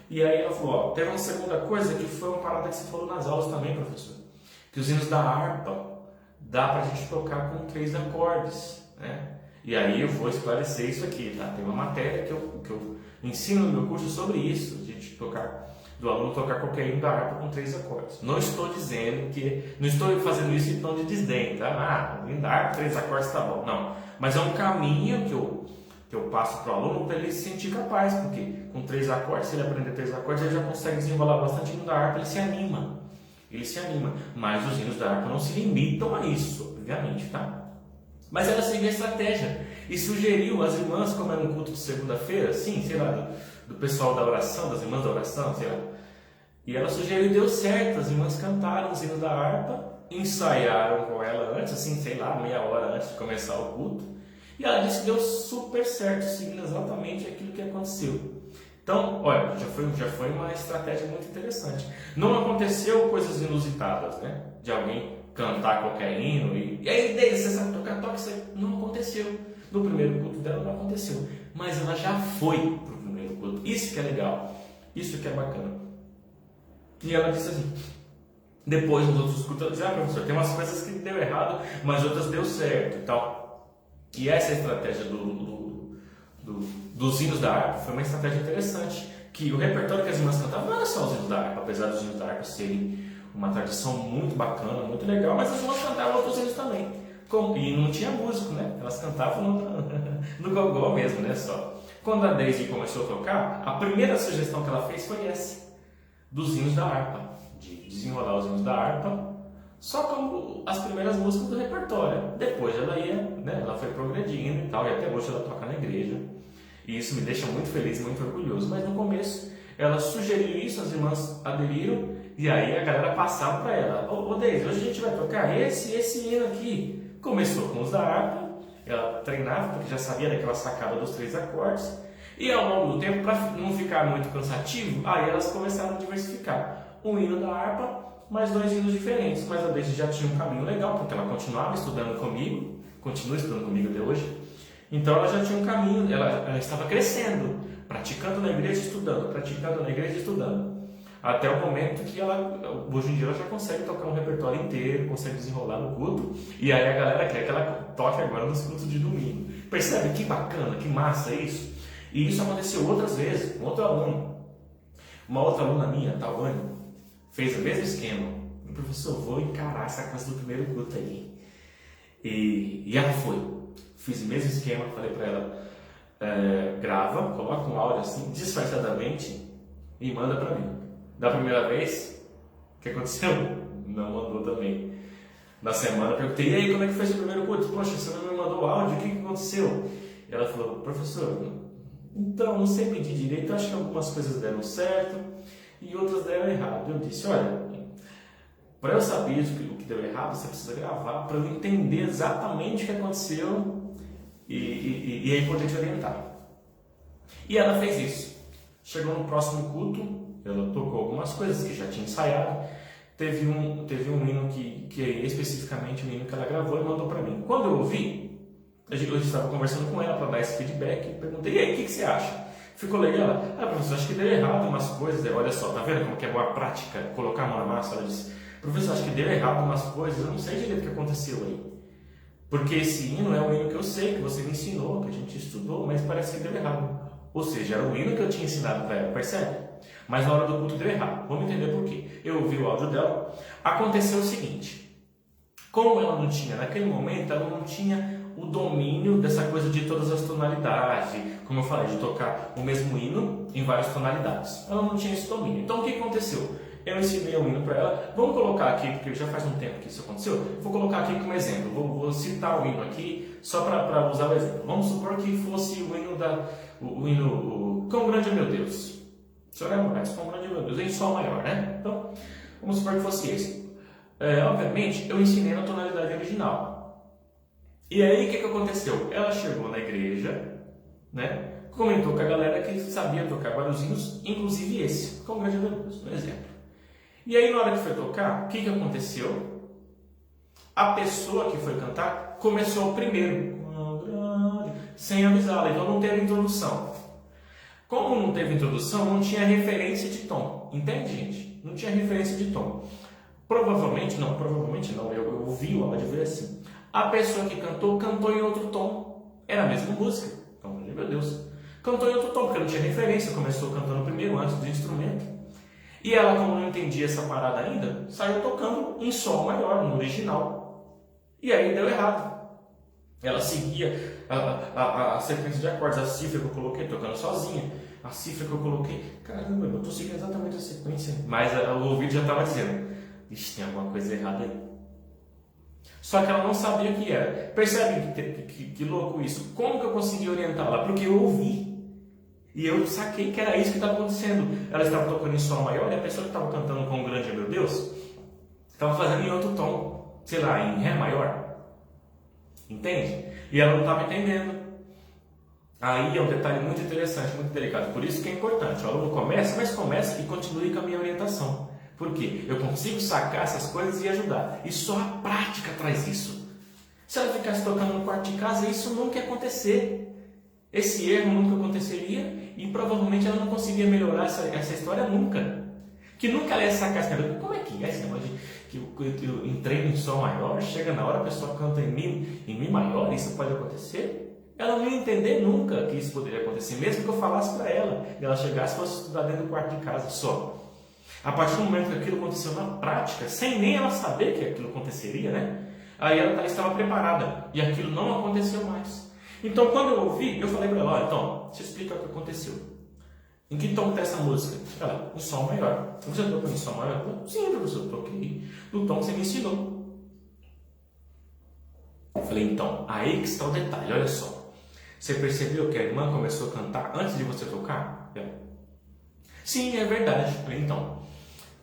[SPEAKER 1] E aí ela falou, teve uma segunda coisa que foi uma parada que você falou nas aulas também, professor. Que os hinos da harpa dá pra gente tocar com 3 acordes, né? E aí eu vou esclarecer isso aqui, tá? Tem uma matéria que eu ensino no meu curso sobre isso, do aluno tocar qualquer hino da harpa com 3 acordes. Não estou dizendo não estou fazendo isso em tom de desdém, tá? Hino da harpa, 3 acordes tá bom. Não, mas é um caminho que eu passo para o aluno para ele se sentir capaz, porque com 3 acordes, se ele aprender 3 acordes, ele já consegue desenrolar bastante hino da harpa, ele se anima. Mas os hinos da harpa não se limitam a isso, obviamente, tá? Mas ela seguiu a estratégia e sugeriu às irmãs, como era um culto de segunda-feira, assim, sei lá, do pessoal da oração, das irmãs da oração, sei lá. E ela sugeriu e deu certo, as irmãs cantaram os hinos da harpa, ensaiaram com ela antes, assim, sei lá, meia hora antes de começar o culto. E ela disse que deu super certo, seguindo exatamente aquilo que aconteceu. Então, olha, já foi uma estratégia muito interessante. Não aconteceu coisas inusitadas, né? De alguém cantar qualquer hino e aí, Deise, você sabe tocar, toca isso aí. Não aconteceu. No primeiro culto dela não aconteceu. Mas ela já foi para o primeiro culto. Isso que é legal. Isso que é bacana. E ela disse assim, depois nos outros cultos, ela disse, professor, tem umas coisas que deu errado, mas outras deu certo e tal. E essa estratégia dos hinos da harpa foi uma estratégia interessante, que o repertório que as irmãs cantavam não era só os hinos da harpa, apesar dos hinos da harpa serem uma tradição muito bacana, muito legal, mas as irmãs cantavam outros hinos também. E não tinha músico, né? Elas cantavam no gogó mesmo, né? Só. Quando a Daisy começou a tocar, a primeira sugestão que ela fez foi essa, dos hinos da harpa, de desenrolar os hinos da harpa, só como as primeiras músicas do repertório. Depois ela ela foi progredindo e tal, e até hoje ela toca na igreja. E isso me deixa muito feliz, muito orgulhoso. Mas no começo ela sugeriu isso, as irmãs aderiram, e aí a galera passava para ela, ô Deise, hoje a gente vai tocar esse hino aqui. Começou com os da harpa, ela treinava, porque já sabia daquela sacada dos 3 acordes, e ao longo do tempo, para não ficar muito cansativo, aí elas começaram a diversificar. Um hino da harpa, mais 2 hinos diferentes, mas a Daisy já tinha um caminho legal, porque ela continuava estudando comigo, continua estudando comigo até hoje, então ela já tinha um caminho, ela estava crescendo, praticando na igreja, estudando, praticando na igreja, estudando, até o momento que hoje em dia ela já consegue tocar um repertório inteiro, consegue desenrolar no culto, e aí a galera quer que ela toque agora nos cultos de domingo. Percebe que bacana, que massa isso? E isso aconteceu outras vezes, com outro aluno. Uma outra aluna minha, Tawane, fez o mesmo esquema. O professor, vou encarar essa coisa do primeiro culto aí. E ela foi. Fiz o mesmo esquema, falei para ela, grava, coloca um áudio assim, disfarçadamente, e manda para mim. Da primeira vez, o que aconteceu? Não mandou também. Na semana, perguntei, e aí, como é que foi seu primeiro culto? Poxa, você não me mandou áudio, o que aconteceu? E ela falou, professor, então, não sei pedir direito, acho que algumas coisas deram certo e outras deram errado. Eu disse, olha, para eu saber o que deu errado, você precisa gravar para eu entender exatamente o que aconteceu e é importante orientar. E ela fez isso. Chegou no próximo culto, ela tocou algumas coisas que já tinha ensaiado. Teve um hino que é especificamente um hino que ela gravou e mandou para mim. Quando eu ouvi, eu estava conversando com ela para dar esse feedback e perguntei, e aí, o que você acha? Ficou legal? Professor, acho que deu errado umas coisas. Olha só, tá vendo como que é boa prática colocar a mão na massa? Ela disse, professor, acho que deu errado umas coisas, eu não sei direito o que aconteceu aí. Porque esse hino é um hino que eu sei, que você me ensinou, que a gente estudou, mas parece que deu errado. Ou seja, era o hino que eu tinha ensinado para ela, percebe? Mas na hora do culto deu errado. Vamos entender por quê. Eu ouvi o áudio dela. Aconteceu o seguinte. Como ela não tinha, naquele momento, ela não tinha o domínio dessa coisa de todas as tonalidades. Como eu falei, de tocar o mesmo hino em várias tonalidades. Ela não tinha esse domínio. Então o que aconteceu? Eu ensinei o hino para ela. Vamos colocar aqui, porque já faz um tempo que isso aconteceu. Vou colocar aqui como exemplo. Vou citar o hino aqui, só para usar o exemplo. Vamos supor que fosse o hino Quão Grande é Meu Deus. Senhor Moraes, Quão Grande é Meu Deus, em Sol maior, né? Então, vamos supor que fosse esse. Obviamente, eu ensinei na tonalidade original. E aí, o que aconteceu? Ela chegou na igreja, né? Comentou com a galera que sabia tocar vários hinos, inclusive esse, Quão Grande é Meu Deus, por exemplo. E aí, na hora que foi tocar, o que aconteceu? A pessoa que foi cantar começou primeiro, sem avisá-la, então não teve introdução. Como não teve introdução, não tinha referência de tom. Entende, gente? Não tinha referência de tom. Provavelmente não, eu ouvi o áudio e veio assim. A pessoa que cantou em outro tom. Era a mesma música. Então, meu Deus. Cantou em outro tom, porque não tinha referência. Começou cantando primeiro, antes do instrumento. E ela, como não entendia essa parada ainda, saiu tocando em sol maior, no original. E aí deu errado. Ela seguia a sequência de acordes, a cifra que eu coloquei, tocando sozinha. A cifra que eu coloquei, caramba, eu estou seguindo exatamente a sequência. Mas o ouvido já estava dizendo, ixi, tem alguma coisa errada aí. Só que ela não sabia o que era. Percebe que louco isso? Como que eu consegui orientá-la? Porque eu ouvi. E eu saquei que era isso que estava acontecendo. Ela estava tocando em sol maior e a pessoa que estava cantando Quão Grande é Meu Deus estava fazendo em outro tom, sei lá, em Ré maior. Entende? E ela não estava entendendo. Aí é um detalhe muito interessante, muito delicado. Por isso que é importante. O aluno começa e continue com a minha orientação. Por quê? Eu consigo sacar essas coisas e ajudar. E só a prática traz isso. Se ela ficasse tocando no quarto de casa, isso nunca ia acontecer. Esse erro nunca aconteceria e provavelmente ela não conseguia melhorar essa história nunca. Que nunca ela ia sacar essa coisa. Como é que é esse negócio de que eu entrei em sol maior, chega na hora a pessoa canta em mi maior, isso pode acontecer? Ela não ia entender nunca que isso poderia acontecer, mesmo que eu falasse para ela e ela chegasse e fosse estudar dentro do quarto de casa só. A partir do momento que aquilo aconteceu na prática, sem nem ela saber que aquilo aconteceria, né? Aí ela estava preparada e aquilo não aconteceu mais. Então, quando eu ouvi, eu falei para ela, olha, então, você explica o que aconteceu. Em que tom está essa música? Ela, em sol maior. Você tocou em sol maior? Sim, professor, eu toquei no tom que você me ensinou. Eu falei, então, aí que está o detalhe, olha só. Você percebeu que a irmã começou a cantar antes de você tocar? Ela, sim, é verdade. Eu falei, então,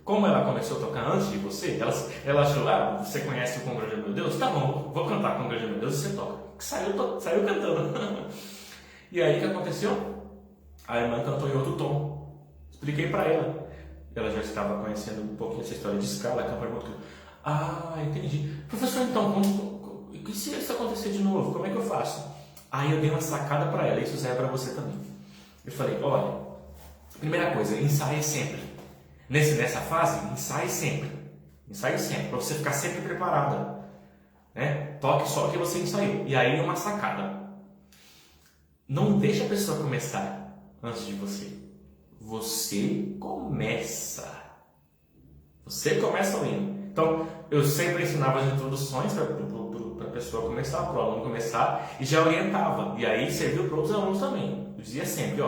[SPEAKER 1] como ela começou a tocar antes de você, ela achou, você conhece o Quão Grande é Meu Deus? Tá bom, vou cantar Quão Grande é Meu Deus e você toca. Saiu cantando. E aí o que aconteceu? A irmã cantou em outro tom. Expliquei para ela. Ela já estava conhecendo um pouquinho essa história de escala, campo. Entendi. Professor, então, e se isso acontecer de novo, como é que eu faço? Aí eu dei uma sacada para ela, isso serve para você também. Eu falei, olha, primeira coisa, ensaie sempre. Nessa fase, ensaie sempre. Ensaie sempre, para você ficar sempre preparada. Né? Toque só o que você ensaiou. E aí uma sacada. Não deixa a pessoa começar antes de você. Você começa. Você começa o hino. Então, eu sempre ensinava as introduções para a pessoa começar, para o aluno começar, e já orientava. E aí serviu para outros alunos também. Eu dizia sempre,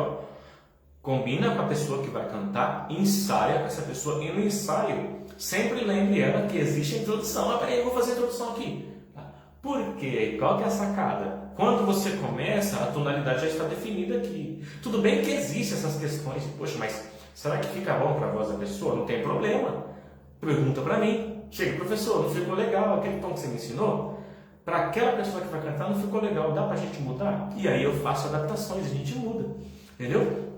[SPEAKER 1] combina com a pessoa que vai cantar, ensaia com essa pessoa, e no ensaio, sempre lembre ela que existe a introdução. Peraí, eu vou fazer a introdução aqui. Por quê? Qual que é a sacada? Quando você começa, a tonalidade já está definida aqui. Tudo bem que existem essas questões, poxa, mas será que fica bom para a voz da pessoa? Não tem problema. Pergunta para mim. Chega, professor, não ficou legal aquele tom que você me ensinou? Para aquela pessoa que vai cantar não ficou legal, dá para a gente mudar? E aí eu faço adaptações, a gente muda. Entendeu?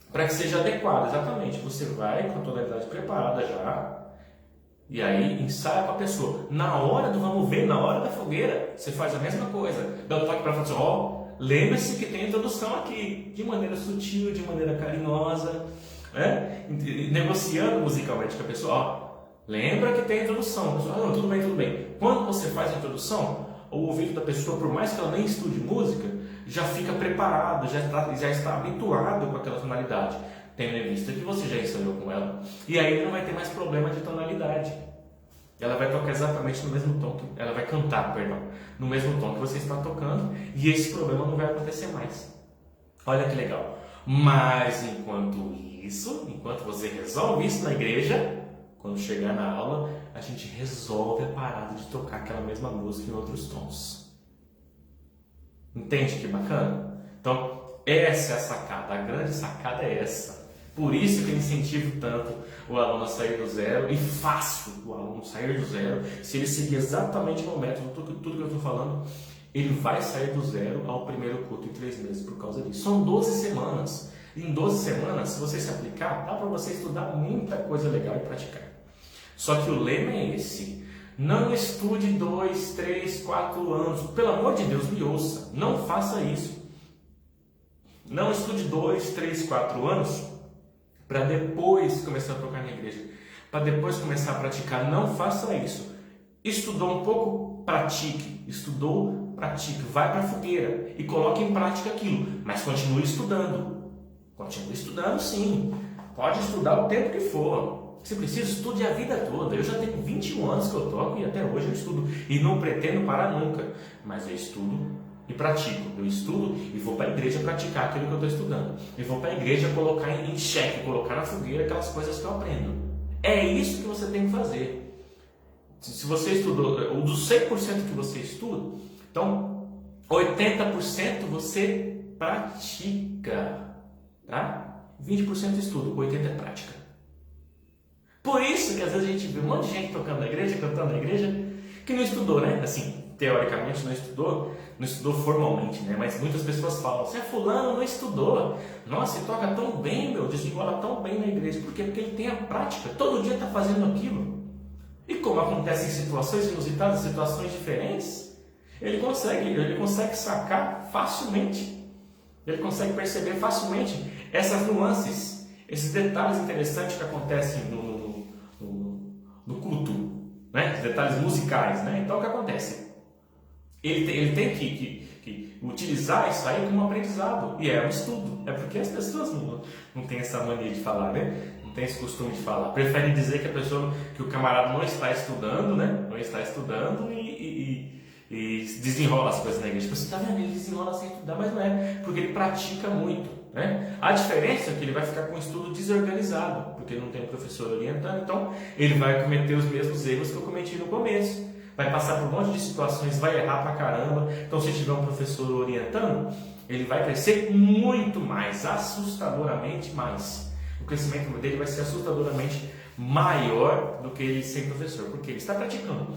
[SPEAKER 1] Para que seja adequado, exatamente. Você vai com a tonalidade preparada já. E aí, ensaia com a pessoa. Na hora do vamos ver, na hora da fogueira, você faz a mesma coisa. Dá um toque para ela e fala assim, lembre-se que tem introdução aqui. De maneira sutil, de maneira carinhosa. Né? Negociando musicalmente com a pessoa. Lembra que tem introdução. Pessoa, tudo bem. Quando você faz a introdução, o ouvido da pessoa, por mais que ela nem estude música, já fica preparado, já está habituado com aquela tonalidade, tendo em vista que você já ensaiou com ela. E aí não vai ter mais problema de tonalidade. Ela vai tocar exatamente no mesmo tom, ela vai cantar, perdão, no mesmo tom que você está tocando, e esse problema não vai acontecer mais. Olha que legal. Mas enquanto você resolve isso na igreja, quando chegar na aula, a gente resolve a parada de tocar aquela mesma música em outros tons. Entende que bacana? Então, essa é a sacada, a grande sacada é essa. Por isso que eu incentivo tanto o aluno a sair do zero e faço o aluno sair do zero. Se ele seguir exatamente o meu método, tudo que eu estou falando, ele vai sair do zero ao primeiro culto em 3 meses por causa disso. São 12 semanas. Em 12 semanas, se você se aplicar, dá para você estudar muita coisa legal e praticar. Só que o lema é esse: não estude 2, 3, 4 anos. Pelo amor de Deus, me ouça. Não faça isso. Não estude 2, 3, 4 anos para depois começar a tocar na igreja. Para depois começar a praticar. Não faça isso. Estudou um pouco, pratique. Estudou, pratique. Vai para a fogueira e coloque em prática aquilo. Mas continue estudando. Continue estudando, sim. Pode estudar o tempo que for. Se precisa, estude a vida toda. Eu já tenho 21 anos que eu toco e até hoje eu estudo. E não pretendo parar nunca. Mas eu estudo e pratico. Eu estudo e vou para a igreja praticar aquilo que eu estou estudando. E vou para a igreja colocar em xeque, colocar na fogueira aquelas coisas que eu aprendo. É isso que você tem que fazer. Se você estudou, dos 100% que você estuda, então 80% você pratica. Tá? 20% estudo, 80% é prática. Por isso que às vezes a gente vê um monte de gente tocando na igreja, cantando na igreja, que não estudou, né? Assim, teoricamente não estudou formalmente, né? Mas muitas pessoas falam: você é fulano, não estudou. Nossa, ele toca tão bem, desenrola tão bem na igreja. Por quê? Porque ele tem a prática, todo dia está fazendo aquilo. E como acontece em situações inusitadas, situações diferentes, ele consegue sacar facilmente. Ele consegue perceber facilmente essas nuances, esses detalhes interessantes que acontecem no culto, né? Os detalhes musicais, né? Então o que acontece? Ele tem que utilizar isso aí como aprendizado, e é um estudo. É porque as pessoas não têm essa mania de falar, né? Não tem esse costume de falar. Preferem dizer que o camarada não está estudando, né? Não está estudando e desenrola as coisas na igreja. Você está vendo? Ele desenrola sem estudar, mas não é, porque ele pratica muito, né? A diferença é que ele vai ficar com o estudo desorganizado, porque não tem um professor orientando, então ele vai cometer os mesmos erros que eu cometi no começo. Vai passar por um monte de situações, vai errar pra caramba. Então, se tiver um professor orientando, ele vai crescer muito mais, assustadoramente mais. O crescimento dele vai ser assustadoramente maior do que ele sem professor, porque ele está praticando.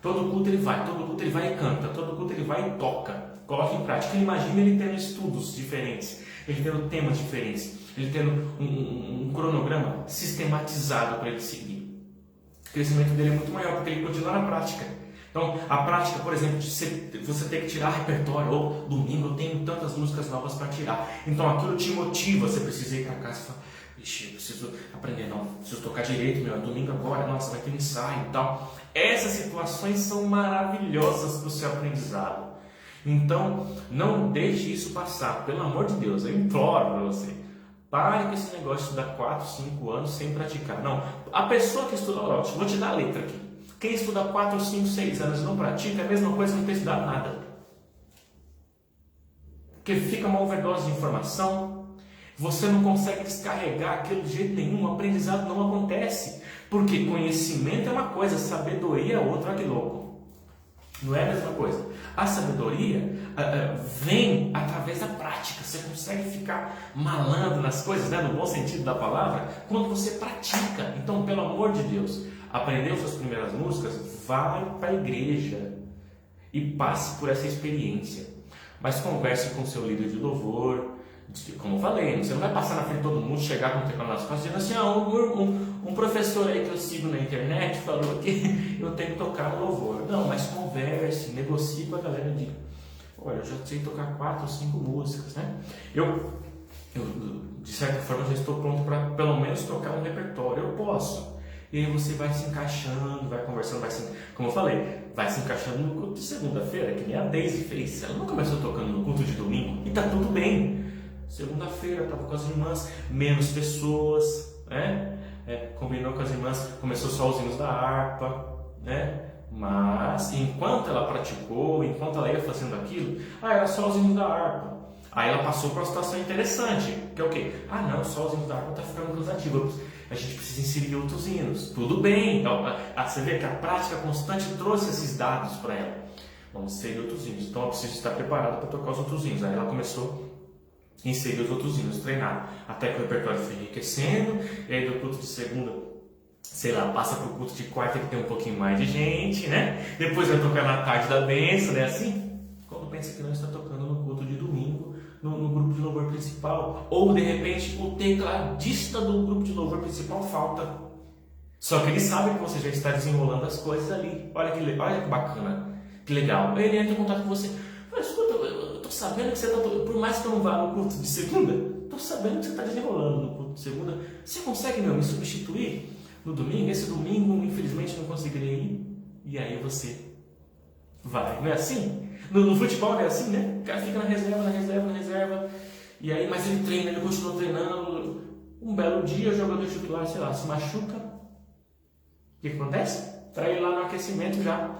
[SPEAKER 1] Todo culto ele vai e canta, todo culto ele vai e toca, coloca em prática. Imagina ele tendo estudos diferentes, ele tendo temas diferentes, ele tendo um cronograma sistematizado para ele seguir. O crescimento dele é muito maior, porque ele continua na prática. Então, a prática, por exemplo, de você ter que tirar repertório, ou domingo eu tenho tantas músicas novas para tirar. Então, aquilo te motiva, você precisa ir para casa e falar: ixi, eu preciso aprender, não, preciso tocar direito, meu, domingo agora, nossa, vai ter um ensaio e tal. Essas situações são maravilhosas para o seu aprendizado. Então, não deixe isso passar, pelo amor de Deus, eu imploro para você. Pare com esse negócio de estudar 4, 5 anos sem praticar. Não, a pessoa que estuda, vou te dar a letra aqui. Quem estuda 4, 5, 6 anos e não pratica é a mesma coisa que não ter estudado nada. Porque fica uma overdose de informação, você não consegue descarregar aquilo de jeito nenhum, o aprendizado não acontece. Porque conhecimento é uma coisa, sabedoria é outra, olha que louco. Não é a mesma coisa. A sabedoria vem através da prática. Você consegue ficar malandro nas coisas, né, no bom sentido da palavra, quando você pratica. Então, pelo amor de Deus, aprendeu suas primeiras músicas, vai para a igreja e passe por essa experiência. Mas converse com o seu líder de louvor. Como eu falei, você não vai passar na frente de todo mundo, chegar com o teclado nas costas dizendo assim: um professor aí que eu sigo na internet falou que eu tenho que tocar no louvor. Não, mas converse, negocie com a galera de: olha, eu já sei tocar 4 ou 5 músicas, né? Eu de certa forma já estou pronto para pelo menos tocar um repertório, eu posso. E aí você vai se encaixando, vai conversando, como eu falei, vai se encaixando no culto de segunda-feira, que nem a Daisy fez. Ela não começou tocando no culto de domingo e tá tudo bem. Segunda-feira estava com as irmãs, menos pessoas, né? Combinou com as irmãs, começou só os hinos da harpa, né? Mas enquanto ela praticou, enquanto ela ia fazendo aquilo, era só os hinos da harpa. Aí ela passou para uma situação interessante, que é o quê? Não, só os hinos da harpa está ficando cansativo. A gente precisa inserir outros hinos. Tudo bem. Então, você vê que a prática constante trouxe esses dados para ela. Vamos inserir outros hinos. Então, eu preciso estar preparado para tocar os outros hinos. Aí ela começou a inserir os outros hinos, treinar. Até que o repertório foi enriquecendo. E aí, do culto de segunda, sei lá, passa para o culto de quarta, que tem um pouquinho mais de gente, né? Depois vai tocar na tarde da bênção, né? Assim, quando pensa que não está tocando no culto de domingo, no grupo de louvor principal, ou de repente o tecladista do grupo de louvor principal falta. Só que ele sabe que você já está desenrolando as coisas ali. Olha que bacana, que legal. Ele entra em contato com você. Fala, escuta, eu estou sabendo que você está, por mais que eu não vá no culto de segunda, estou sabendo que você está desenrolando no culto de segunda. Você consegue, me substituir no domingo? Esse domingo, infelizmente, não conseguirei ir. E aí você vai. Não é assim? No futebol não é assim, né? O cara fica na reserva. E aí, mas ele treina, ele continua treinando. Um belo dia, o jogador titular, sei lá, se machuca. O que acontece? Está ele lá no aquecimento já,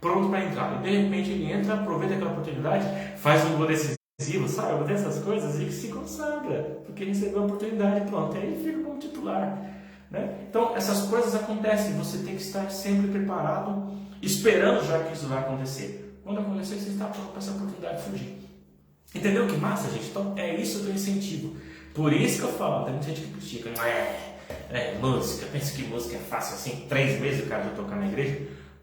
[SPEAKER 1] pronto para entrar. E de repente ele entra, aproveita aquela oportunidade, faz um gol decisivo, sabe? Dessas coisas, e se consagra, porque recebeu a oportunidade, pronto. Aí ele fica como titular. Né? Então, essas coisas acontecem, você tem que estar sempre preparado, esperando já que isso vai acontecer. Quando acontecer, você está pronto para essa oportunidade de fugir. Entendeu que massa, gente? Então, é isso do incentivo. Por isso que eu falo, tem muita gente que critica, música, pensa que música é fácil assim, 3 meses o cara já tocar na igreja.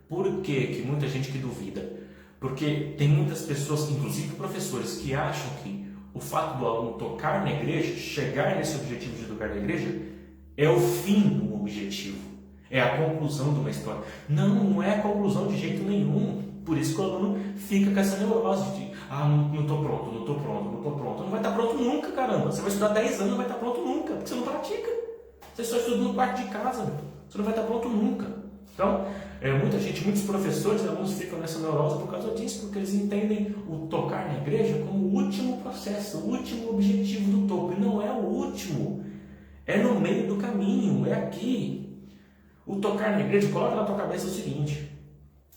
[SPEAKER 1] Por que muita gente que duvida? Porque tem muitas pessoas, inclusive professores, que acham que o fato do aluno tocar na igreja, chegar nesse objetivo de tocar na igreja, é o fim do objetivo, é a conclusão de uma história. Não é a conclusão de jeito nenhum. Por isso que o aluno fica com essa neurose de não estou pronto. Não vai estar pronto nunca, caramba. Você vai estudar 10 anos, não vai estar pronto nunca, porque você não pratica. Você só estuda no quarto de casa, você não vai estar pronto nunca. Então, muita gente, muitos professores, alunos ficam nessa neurose por causa disso, porque eles entendem o tocar na igreja como o último processo, o último objetivo do topo. E não é o último. É no meio do caminho, é aqui. O tocar na igreja, coloca na tua cabeça o seguinte: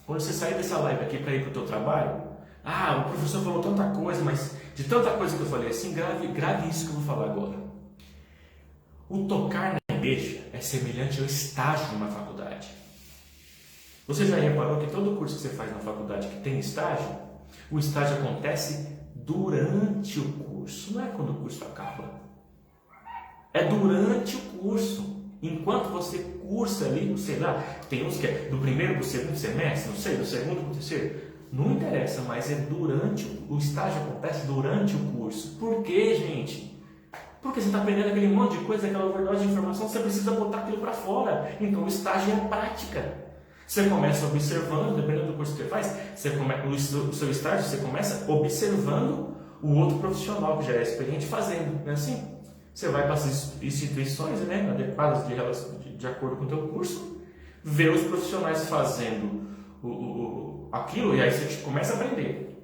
[SPEAKER 1] quando você sair dessa live aqui para ir para o teu trabalho, o professor falou tanta coisa, mas de tanta coisa que eu falei assim, grave isso que eu vou falar agora. O tocar na igreja é semelhante ao estágio numa faculdade. Você já reparou que todo curso que você faz na faculdade que tem estágio, o estágio acontece durante o curso, não é quando o curso acaba. É durante o curso. Enquanto você cursa ali, sei lá, tem uns que é do primeiro para o segundo semestre, não sei, do segundo para o terceiro. Não interessa, mas é durante, o estágio acontece durante o curso. Por quê, gente? Porque você está aprendendo aquele monte de coisa, aquela overdose de informação, você precisa botar aquilo para fora. Então o estágio é a prática. Você começa observando, dependendo do curso que você faz, o seu estágio você começa observando o outro profissional que já é experiente fazendo, não é assim? Você vai para as instituições, né, adequadas de acordo com o teu curso, vê os profissionais fazendo aquilo e aí você começa a aprender.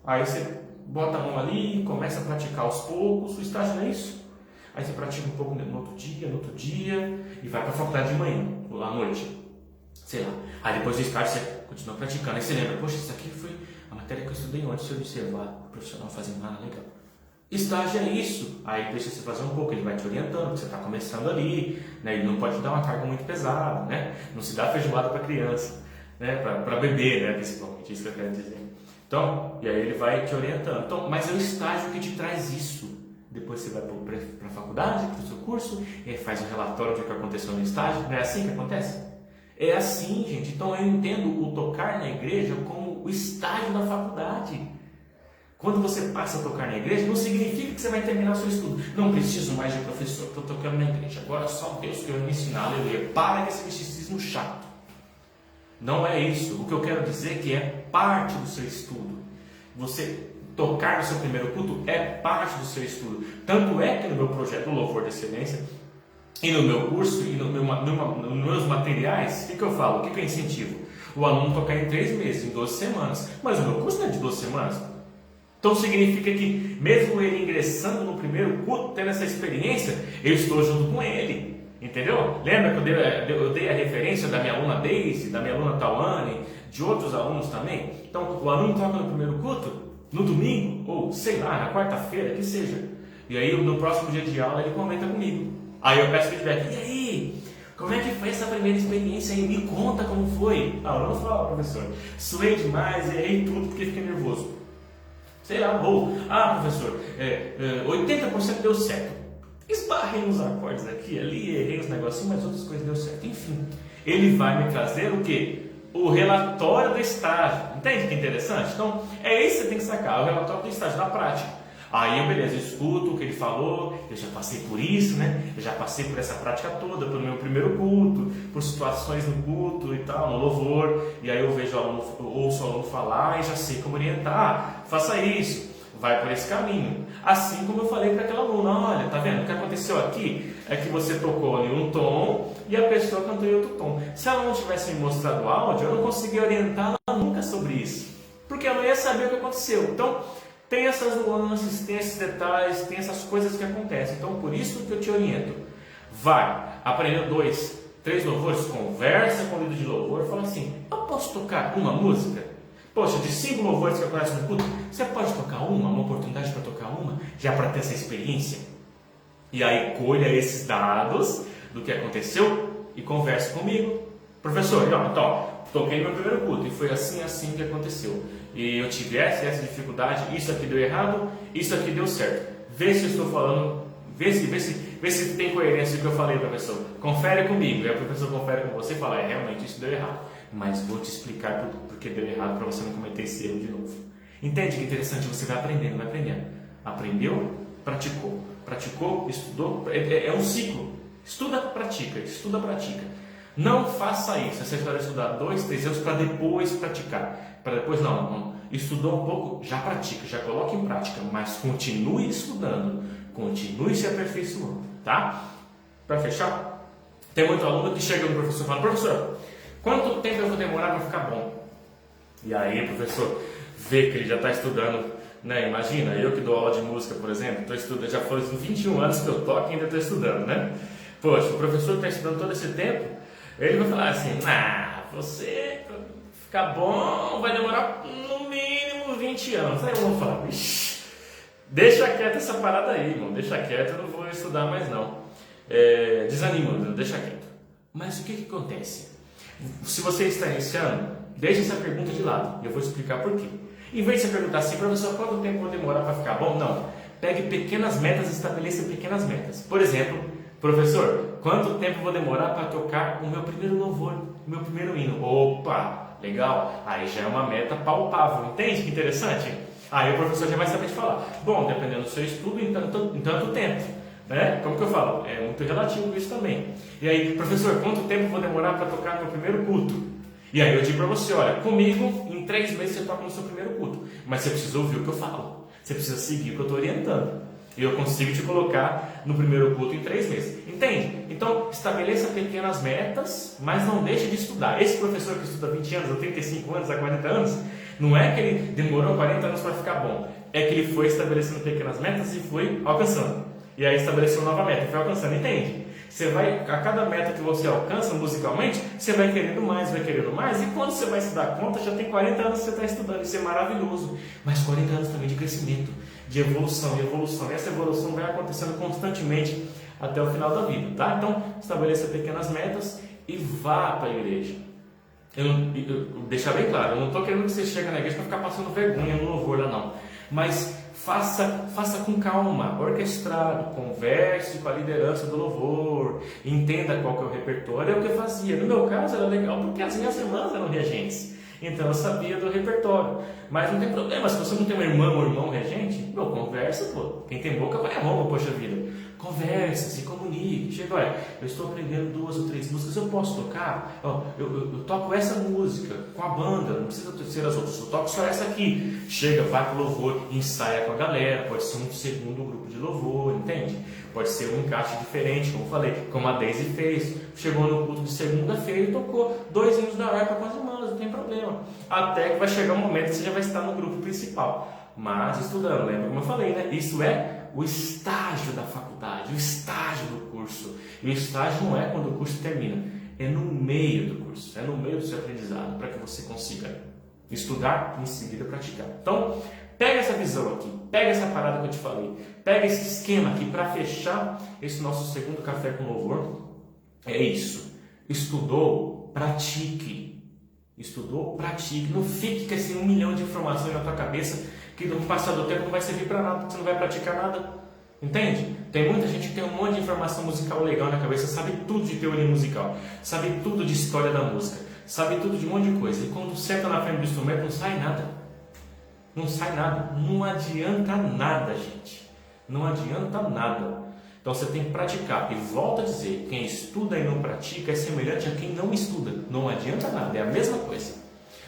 [SPEAKER 1] Aí você bota a mão ali, começa a praticar aos poucos, o estágio não é isso. Aí você pratica um pouco no outro dia, e vai para a faculdade de manhã, ou à noite, sei lá. Aí depois do estágio você continua praticando, aí você lembra, poxa, isso aqui foi a matéria que eu estudei ontem, se eu observar o profissional fazendo nada legal. Estágio é isso, aí deixa você fazer um pouco, ele vai te orientando, você está começando ali, né? Ele não pode dar uma carga muito pesada, né? Não se dá feijoada para criança, né? Para bebê, né? Principalmente, isso que eu quero dizer. Então, e aí ele vai te orientando. Então, mas é o estágio que te traz isso. Depois você vai para a faculdade, para o seu curso, e aí faz um relatório do que aconteceu no estágio. Não é assim que acontece? É assim, gente. Então eu entendo o tocar na igreja como o estágio da faculdade. Quando você passa a tocar na igreja, não significa que você vai terminar o seu estudo. Não preciso mais de professor, estou tocando na igreja. Agora só Deus que vai me ensinar, aleluia. Para com esse misticismo chato. Não é isso. O que eu quero dizer é que é parte do seu estudo. Você tocar no seu primeiro culto é parte do seu estudo. Tanto é que no meu projeto Louvor de Excelência, e no meu curso, e nos meus materiais, o que eu falo? O que eu incentivo? o aluno tocar em 3 meses, em 12 semanas. Mas o meu curso não é de 12 semanas. Então significa que mesmo ele ingressando no primeiro culto, tendo essa experiência, eu estou junto com ele. Entendeu? Lembra que eu dei a referência da minha aluna Daisy, da minha aluna Tawane, de outros alunos também? Então o aluno toca no primeiro culto, no domingo, ou sei lá, na quarta-feira, que seja. E aí no próximo dia de aula ele comenta comigo. Aí eu peço feedback. E aí? Como é que foi essa primeira experiência aí? Me conta como foi. Ah, eu não falo, professor. Suei demais, errei tudo porque fiquei nervoso. Sei lá, professor, 80% deu certo. Esbarrei nos acordes aqui, ali, errei os negocinhos, mas outras coisas deu certo. Enfim, ele vai me trazer o quê? O relatório do estágio. Entende que interessante? Então, é isso que você tem que sacar, o relatório do estágio na prática. Aí eu, beleza, escuto o que ele falou, eu já passei por isso, né? Eu já passei por essa prática toda, pelo meu primeiro culto, por situações no culto e tal, no louvor, e aí eu vejo o aluno, ouço o aluno falar e já sei como orientar. Faça isso, vai por esse caminho. Assim como eu falei para aquela aluna, olha, tá vendo? O que aconteceu aqui é que você tocou em um tom e a pessoa cantou em outro tom. Se ela não tivesse me mostrado o áudio, eu não conseguia orientá-la nunca sobre isso, porque eu não ia saber o que aconteceu. Então, tem essas nuances, tem esses detalhes, tem essas coisas que acontecem. Então, por isso que eu te oriento. Vai, aprendeu 2, 3 louvores, conversa com o líder de louvor, fala assim, eu posso tocar uma música? Poxa, de 5 louvores que acontecem no culto, você pode tocar uma oportunidade para tocar uma, já para ter essa experiência? E aí, colha esses dados do que aconteceu e converse comigo. Professor, então, toquei no meu primeiro culto e foi assim que aconteceu. E eu tive essa dificuldade, isso aqui deu errado, isso aqui deu certo. Vê se eu estou falando, vê se tem coerência com o que eu falei, professor. Confere comigo. E aí o professor confere com você e fala, realmente isso deu errado. Mas vou te explicar por que deu errado para você não cometer esse erro de novo. Entende que interessante? Você vai aprendendo, vai aprendendo. Aprendeu, praticou, estudou. É um ciclo. Estuda, pratica. Não faça isso. Você vai estudar 2, 3 anos para depois praticar. Para depois, não. Estudou um pouco, já pratica, já coloque em prática. Mas continue estudando. Continue se aperfeiçoando. Tá? Para fechar, tem muito aluno que chega no professor e fala, professor, quanto tempo eu vou demorar para ficar bom? E aí o professor vê que ele já está estudando, né? Imagina, eu que dou aula de música, por exemplo, estou estudando, já foram 21 anos que eu toco e ainda estou estudando, né? Poxa, o professor está estudando todo esse tempo, ele vai falar assim, você ficar bom vai demorar no mínimo 20 anos. Aí eu vou falar, deixa quieto essa parada aí, irmão, deixa quieto, eu não vou estudar mais não. Desanima, deixa quieto. Mas o que acontece? Se você está iniciando, deixe essa pergunta de lado, eu vou explicar por quê. Em vez de você perguntar assim, professor, quanto tempo vou demorar para ficar bom? Não, pegue pequenas metas e estabeleça pequenas metas. Por exemplo, professor, quanto tempo vou demorar para tocar o meu primeiro louvor, o meu primeiro hino? Opa, legal, aí já é uma meta palpável, entende que interessante? Aí o professor já vai saber te falar, bom, dependendo do seu estudo, em tanto tempo. Né? Como que eu falo? É muito relativo isso também. E aí, professor, quanto tempo vou demorar para tocar no meu primeiro culto? E aí eu digo para você, olha, comigo, em 3 meses você toca no seu primeiro culto. Mas você precisa ouvir o que eu falo. Você precisa seguir o que eu estou orientando. E eu consigo te colocar no primeiro culto em 3 meses. Entende? Então, estabeleça pequenas metas, mas não deixe de estudar. Esse professor que estuda 20 anos, ou 35 anos, há 40 anos, não é que ele demorou 40 anos para ficar bom. É que ele foi estabelecendo pequenas metas e foi alcançando. E aí estabeleceu uma nova meta, foi alcançando, entende? Você vai, a cada meta que você alcança musicalmente, você vai querendo mais, e quando você vai se dar conta, já tem 40 anos que você está estudando, isso é maravilhoso, mas 40 anos também de crescimento, de evolução, e essa evolução vai acontecendo constantemente até o final da vida, tá? Então, estabeleça pequenas metas e vá para a igreja. Eu deixar bem claro, eu não estou querendo que você chegue na igreja para ficar passando vergonha no louvor lá não, mas faça com calma, orquestrado, converse com a liderança do louvor, entenda qual que é o repertório, é o que eu fazia. No meu caso era legal porque as minhas irmãs eram regentes. Então eu sabia do repertório. Mas não tem problema, se você não tem uma irmã ou irmão regente, meu, conversa, pô. Quem tem boca vai a Roma, poxa vida. Conversa, se comunique. Chega, olha, eu estou aprendendo 2 ou 3 músicas, eu posso tocar? Ó, eu toco essa música com a banda, não precisa ser as outras, eu toco só essa aqui. Chega, vai pro louvor, ensaia com a galera, pode ser um segundo grupo de louvor, entende? Pode ser um encaixe diferente, como eu falei, como a Daisy fez. Chegou no culto de segunda-feira e tocou 2 hinos da harpa com as irmãs, não tem problema. Até que vai chegar um momento que você já vai estar no grupo principal. Mas estudando, lembra como eu falei, né? Isso é o estágio da faculdade, o estágio do curso. E o estágio não é quando o curso termina, é no meio do curso, é no meio do seu aprendizado, para que você consiga estudar e em seguida praticar. Então, pega essa visão aqui, pega essa parada que eu te falei, pega esse esquema aqui para fechar esse nosso segundo café com louvor. É isso. Estudou, pratique. Estudou, pratique. Não fique com esse 1 milhão de informações na tua cabeça que no passar do tempo não vai servir para nada, porque você não vai praticar nada. Entende? Tem muita gente que tem um monte de informação musical legal na cabeça, sabe tudo de teoria musical, sabe tudo de história da música, sabe tudo de um monte de coisa. E quando senta na frente do instrumento não sai nada. Não sai nada. Não adianta nada, gente. Não adianta nada. Então você tem que praticar. E volto a dizer, quem estuda e não pratica é semelhante a quem não estuda. Não adianta nada, é a mesma coisa.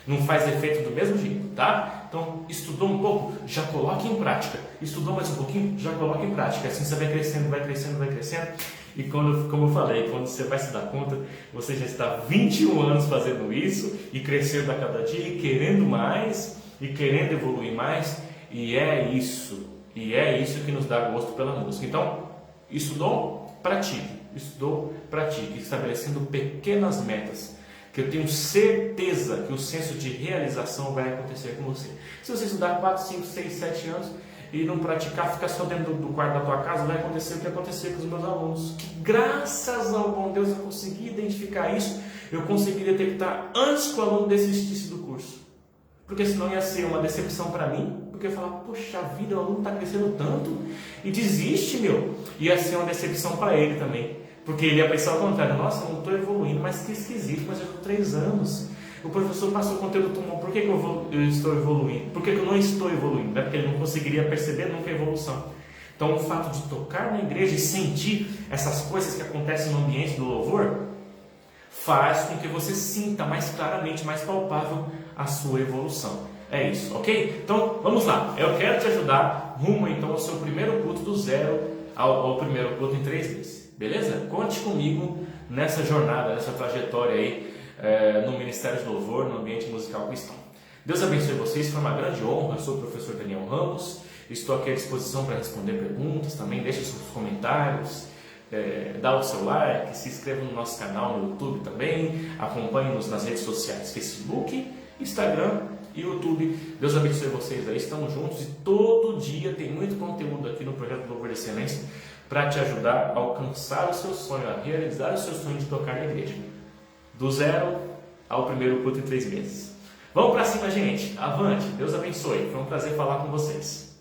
[SPEAKER 1] Não faz efeito do mesmo jeito, tá? Então, estudou um pouco, já coloque em prática. Estudou mais um pouquinho, já coloque em prática. Assim você vai crescendo, vai crescendo, vai crescendo. E quando, como eu falei, quando você vai se dar conta, você já está 21 anos fazendo isso e crescendo a cada dia e querendo mais e querendo evoluir mais. E é isso que nos dá gosto pela música. Então, estudou, pratique. Estudou, pratique, estabelecendo pequenas metas, que eu tenho certeza que o senso de realização vai acontecer com você. Se você estudar 4, 5, 6, 7 anos e não praticar, ficar só dentro do quarto da tua casa, vai acontecer o que aconteceu com os meus alunos. Que graças ao bom Deus eu consegui identificar isso, eu consegui detectar antes que o aluno desistisse do curso. Porque senão ia ser uma decepção para mim, porque eu ia falar, poxa vida, o aluno está crescendo tanto e desiste, meu. Ia ser uma decepção para ele também. Porque ele ia pensar ao contrário, nossa, eu não estou evoluindo, mas que esquisito, mas eu estou 3 anos. O professor passou o conteúdo tomou, por que eu estou evoluindo? Por que eu não estou evoluindo? Não é porque ele não conseguiria perceber nunca a evolução. Então o fato de tocar na igreja e sentir essas coisas que acontecem no ambiente do louvor, faz com que você sinta mais claramente, mais palpável a sua evolução. É isso, ok? Então vamos lá, eu quero te ajudar rumo então ao seu primeiro culto do zero ao primeiro culto em 3 meses. Beleza? Conte comigo nessa jornada, nessa trajetória aí no Ministério de Louvor, no ambiente musical cristão. Deus abençoe vocês, foi uma grande honra. Eu sou o professor Daniel Ramos, estou aqui à disposição para responder perguntas, também deixe seus comentários, dá o seu like, se inscreva no nosso canal no YouTube também, acompanhe-nos nas redes sociais, Facebook, Instagram e YouTube. Deus abençoe vocês aí, estamos juntos e todo dia tem muito conteúdo aqui no Projeto Louvor de Excelência para te ajudar a alcançar o seu sonho, a realizar o seu sonho de tocar na igreja. Do zero ao primeiro culto em 3 meses. Vamos para cima, gente. Avante. Deus abençoe. Foi um prazer falar com vocês.